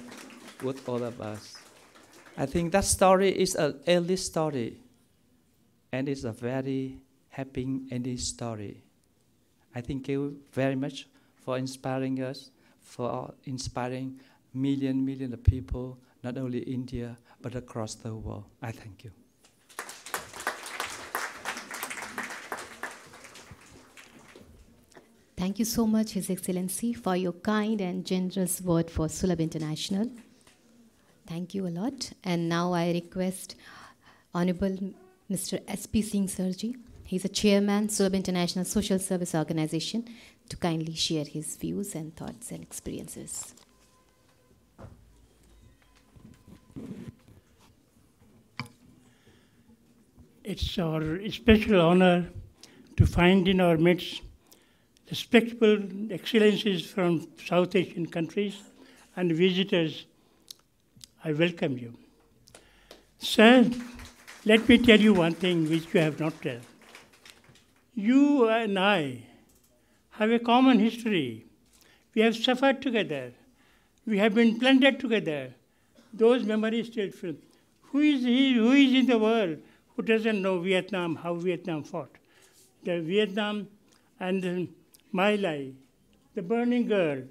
with all of us. I think that story is an early story, and it's a very happy ending story. I thank you very much for inspiring us, for inspiring millions of people, not only India, but across the world. I thank you. Thank you so much, His Excellency, for your kind and generous word for Sulabh International. Thank you a lot. And now I request Honorable Mr. S.P. Singh Sirji. He's a chairman, Sulabh International Social Service Organization, to kindly share his views and thoughts and experiences. It's our special honor to find in our midst respectable excellencies from South Asian countries and visitors. I welcome you. Sir, let me tell you one thing which you have not told. You and I have a common history. We have suffered together. We have been plundered together. Those memories still feel. Who is in the world who doesn't know Vietnam, how Vietnam fought? The Vietnam and My Lai, the burning girl.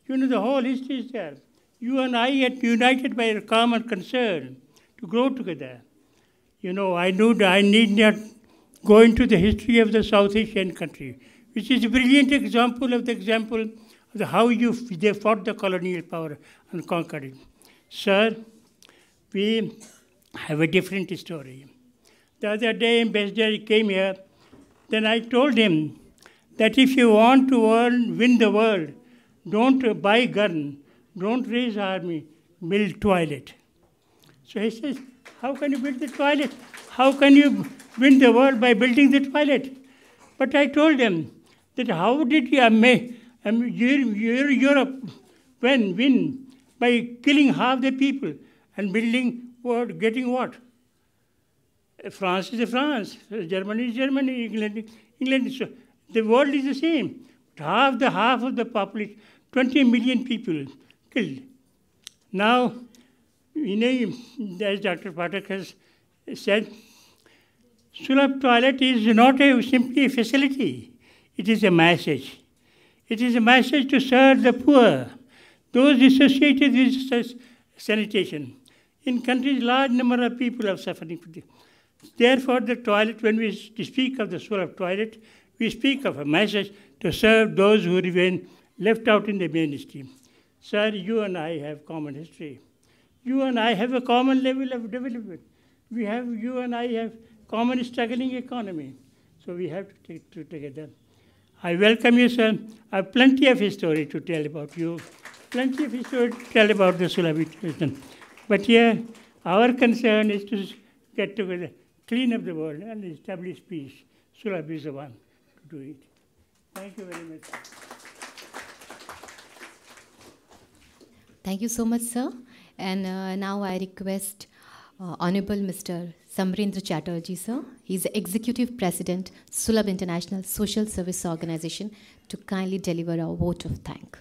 You know, the whole history is there. You and I are united by a common concern to grow together. You know, I need not go into the history of the South Asian country, which is a brilliant example of how they fought the colonial power and conquered it. Sir, we have a different story. The other day, Ambassador came here, then I told him that if you want to win the world, don't buy gun, don't raise army, build toilet. So he says, how can you build the toilet? How can you win the world by building the toilet? But I told them that how did Europe win by killing half the people and building what, getting what? France is France, Germany is Germany, England is... The world is the same. Half of the population, 20 million people killed. Now, you know, as Dr. Pathak has said, Sulabh toilet is not simply a facility. It is a message. It is a message to serve the poor, those associated with sanitation. In countries, large number of people are suffering from this. Therefore, the toilet, when we speak of the Sulabh toilet, we speak of a message to serve those who remain left out in the mainstream. Sir, you and I have common history. You and I have a common level of development. You and I have common struggling economy. So we have to take it together. I welcome you, sir. I have plenty of history to tell about you, plenty of history to tell about the Sulabh International. But here, our concern is to get together, clean up the world, and establish peace. Sulabh is the one to do it. Thank you very much. Thank you so much, sir. And now I request Honorable Mr. Samrendra Chatterjee, sir. He's the Executive President, Sulabh International Social Service Organization, to kindly deliver our vote of thanks.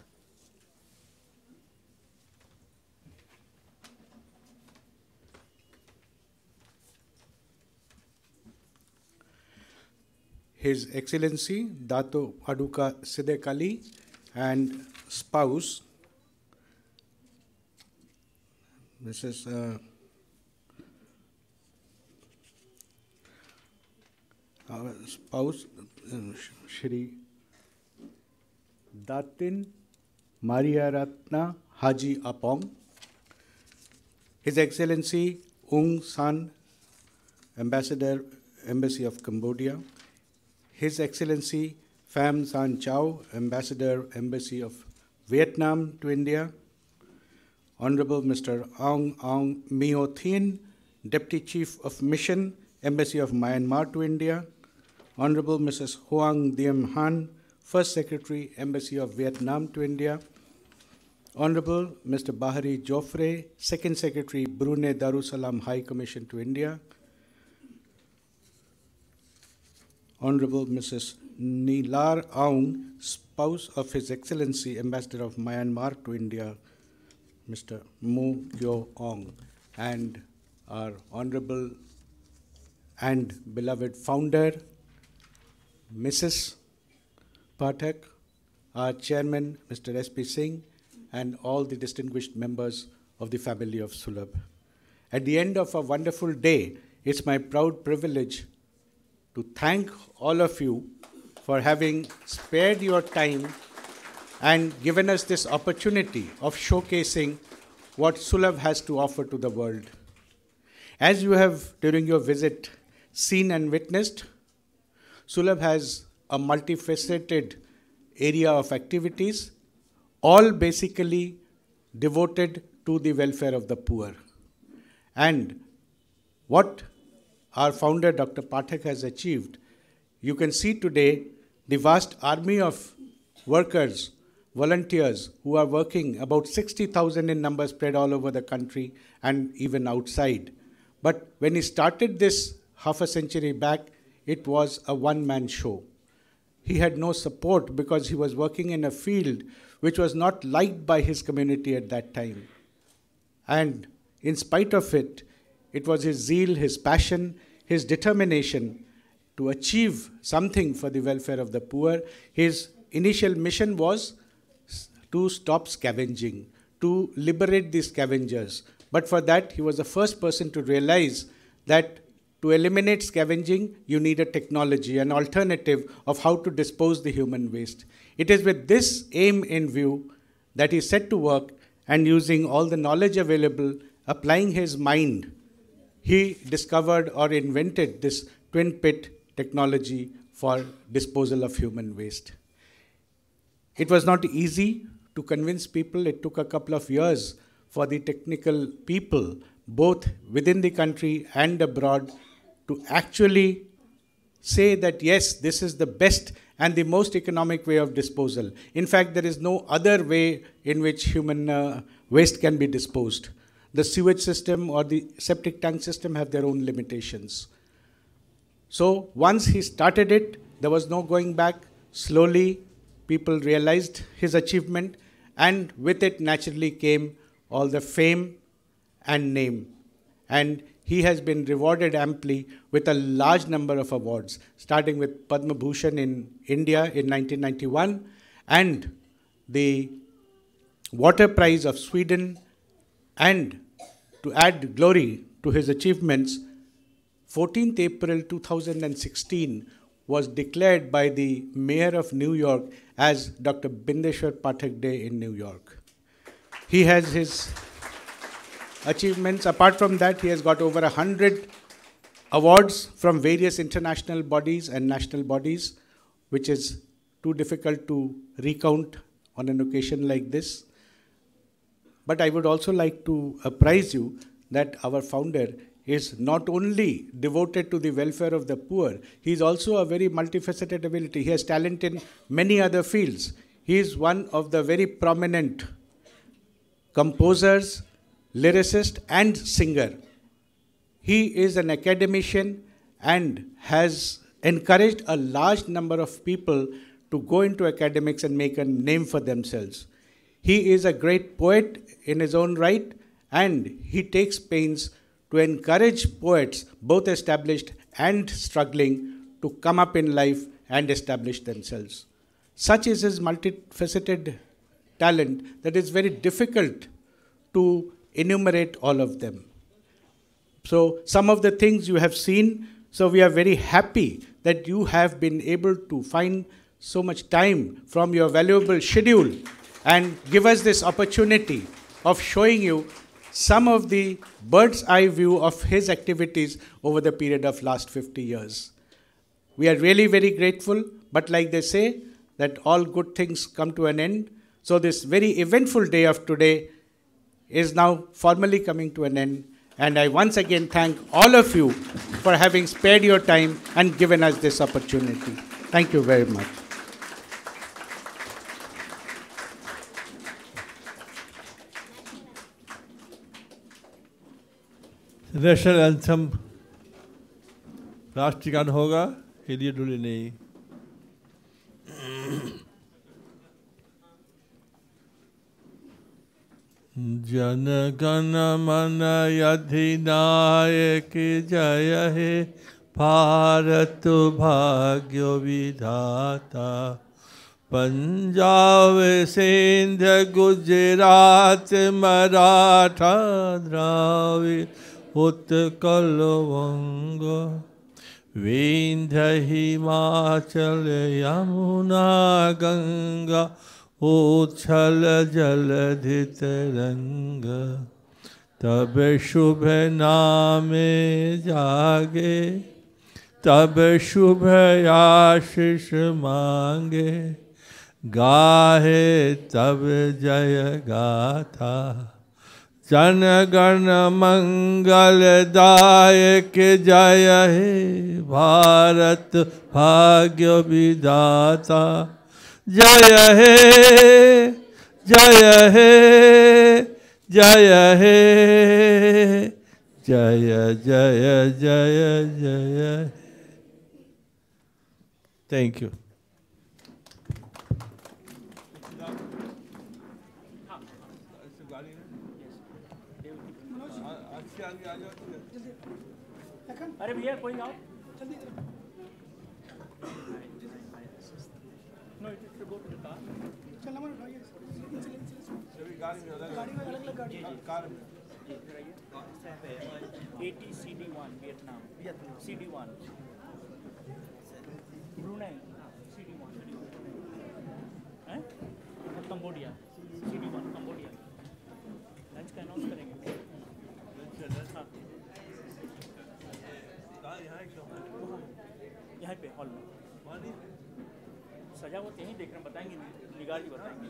His Excellency Dato Paduka Sidek Ali and spouse, Mrs. Our spouse, Shri Datin Maria Ratna Haji Apong, His Excellency Ung San, Ambassador, Embassy of Cambodia, His Excellency Pham San Chau, Ambassador, Embassy of Vietnam to India, Honorable Mr. Aung Aung Mio Thien, Deputy Chief of Mission, Embassy of Myanmar to India. Honorable Mrs. Hoang Diem Han, First Secretary, Embassy of Vietnam to India. Honorable Mr. Bahari Joffre, Second Secretary, Brunei Darussalam High Commission to India. Honorable Mrs. Nilar Aung, spouse of His Excellency, Ambassador of Myanmar to India, Mr. Mo Kyo Ong, and our Honorable and beloved founder, Mrs. Pathak, our Chairman, Mr. S.P. Singh, and all the distinguished members of the family of Sulabh. At the end of a wonderful day, it's my proud privilege to thank all of you for having spared your time and given us this opportunity of showcasing what Sulabh has to offer to the world. As you have, during your visit, seen and witnessed, Sulabh has a multifaceted area of activities, all basically devoted to the welfare of the poor. And what our founder, Dr. Pathak, has achieved, you can see today the vast army of workers, volunteers who are working, about 60,000 in number, spread all over the country and even outside. But when he started this half a century back, it was a one-man show. He had no support because he was working in a field which was not liked by his community at that time. And in spite of it, it was his zeal, his passion, his determination to achieve something for the welfare of the poor. His initial mission was to stop scavenging, to liberate the scavengers. But for that, he was the first person to realize that to eliminate scavenging, you need a technology, an alternative of how to dispose the human waste. It is with this aim in view that he set to work, and using all the knowledge available, applying his mind, he discovered or invented this twin pit technology for disposal of human waste. It was not easy to convince people. It took a couple of years for the technical people, both within the country and abroad, to actually say that yes, this is the best and the most economic way of disposal. In fact, there is no other way in which human waste can be disposed. The sewage system or the septic tank system have their own limitations. So once he started it, there was no going back. Slowly, people realized his achievement, and with it naturally came all the fame and name. And he has been rewarded amply with a large number of awards, starting with Padma Bhushan in India in 1991, and the Water Prize of Sweden. And to add glory to his achievements, 14th April 2016 was declared by the Mayor of New York as Dr. Bindeshwar Pathak Day in New York. He has his achievements. Apart from that, he has got over 100 awards from various international bodies and national bodies, which is too difficult to recount on an occasion like this. But I would also like to apprise you that our founder is not only devoted to the welfare of the poor, he is also a very multifaceted ability. He has talent in many other fields. He is one of the very prominent composers, lyricist, and singer. He is an academician and has encouraged a large number of people to go into academics and make a name for themselves. He is a great poet in his own right, and he takes pains to encourage poets, both established and struggling, to come up in life and establish themselves. Such is his multifaceted talent that it's very difficult to enumerate all of them. So some of the things you have seen, so we are very happy that you have been able to find so much time from your valuable schedule and give us this opportunity of showing you some of the bird's eye view of his activities over the period of last 50 years. We are really very grateful, but like they say, that all good things come to an end. So this very eventful day of today is now formally coming to an end. And I once again thank all of you for having spared your time and given us this opportunity. Thank you very much. National anthem राष्ट्रीय गान होगा, हिलिए डुलिए नहीं। जन गण मन अधिनायक जय हे, भारत भाग्य विधाता। पंजाब सिंध गुजरात मराठा द्राविड़ उत्कल वंग, विंध्य हिमाचल यमुना गंगा, उच्छल जलधि तरंग। तब शुभ नामे जागे, तब शुभ आशीष मांगे, गाहे तब जय गाथा। जन गण मंगल दायक जय हे, भारत भाग्य विधाता। जय हे जय हे जय हे, जय जय जय जय। Thank you. अरे भैया कोई आओ जल्दी। No it is to go to the car. चल नंबर उठाइए सभी गाड़ी में अलग-अलग गाड़ी कार में जी रहिए। 80 CD1 Vietnam CD1 Brunei CD1 हैं कंबोडिया CD1 कंबोडिया। लंच का अनाउंस करेंगे। हाँ यहाँ पे हॉल में सजावट यहीं देख रहे हैं, बताएंगे निगाह जी बताएंगे।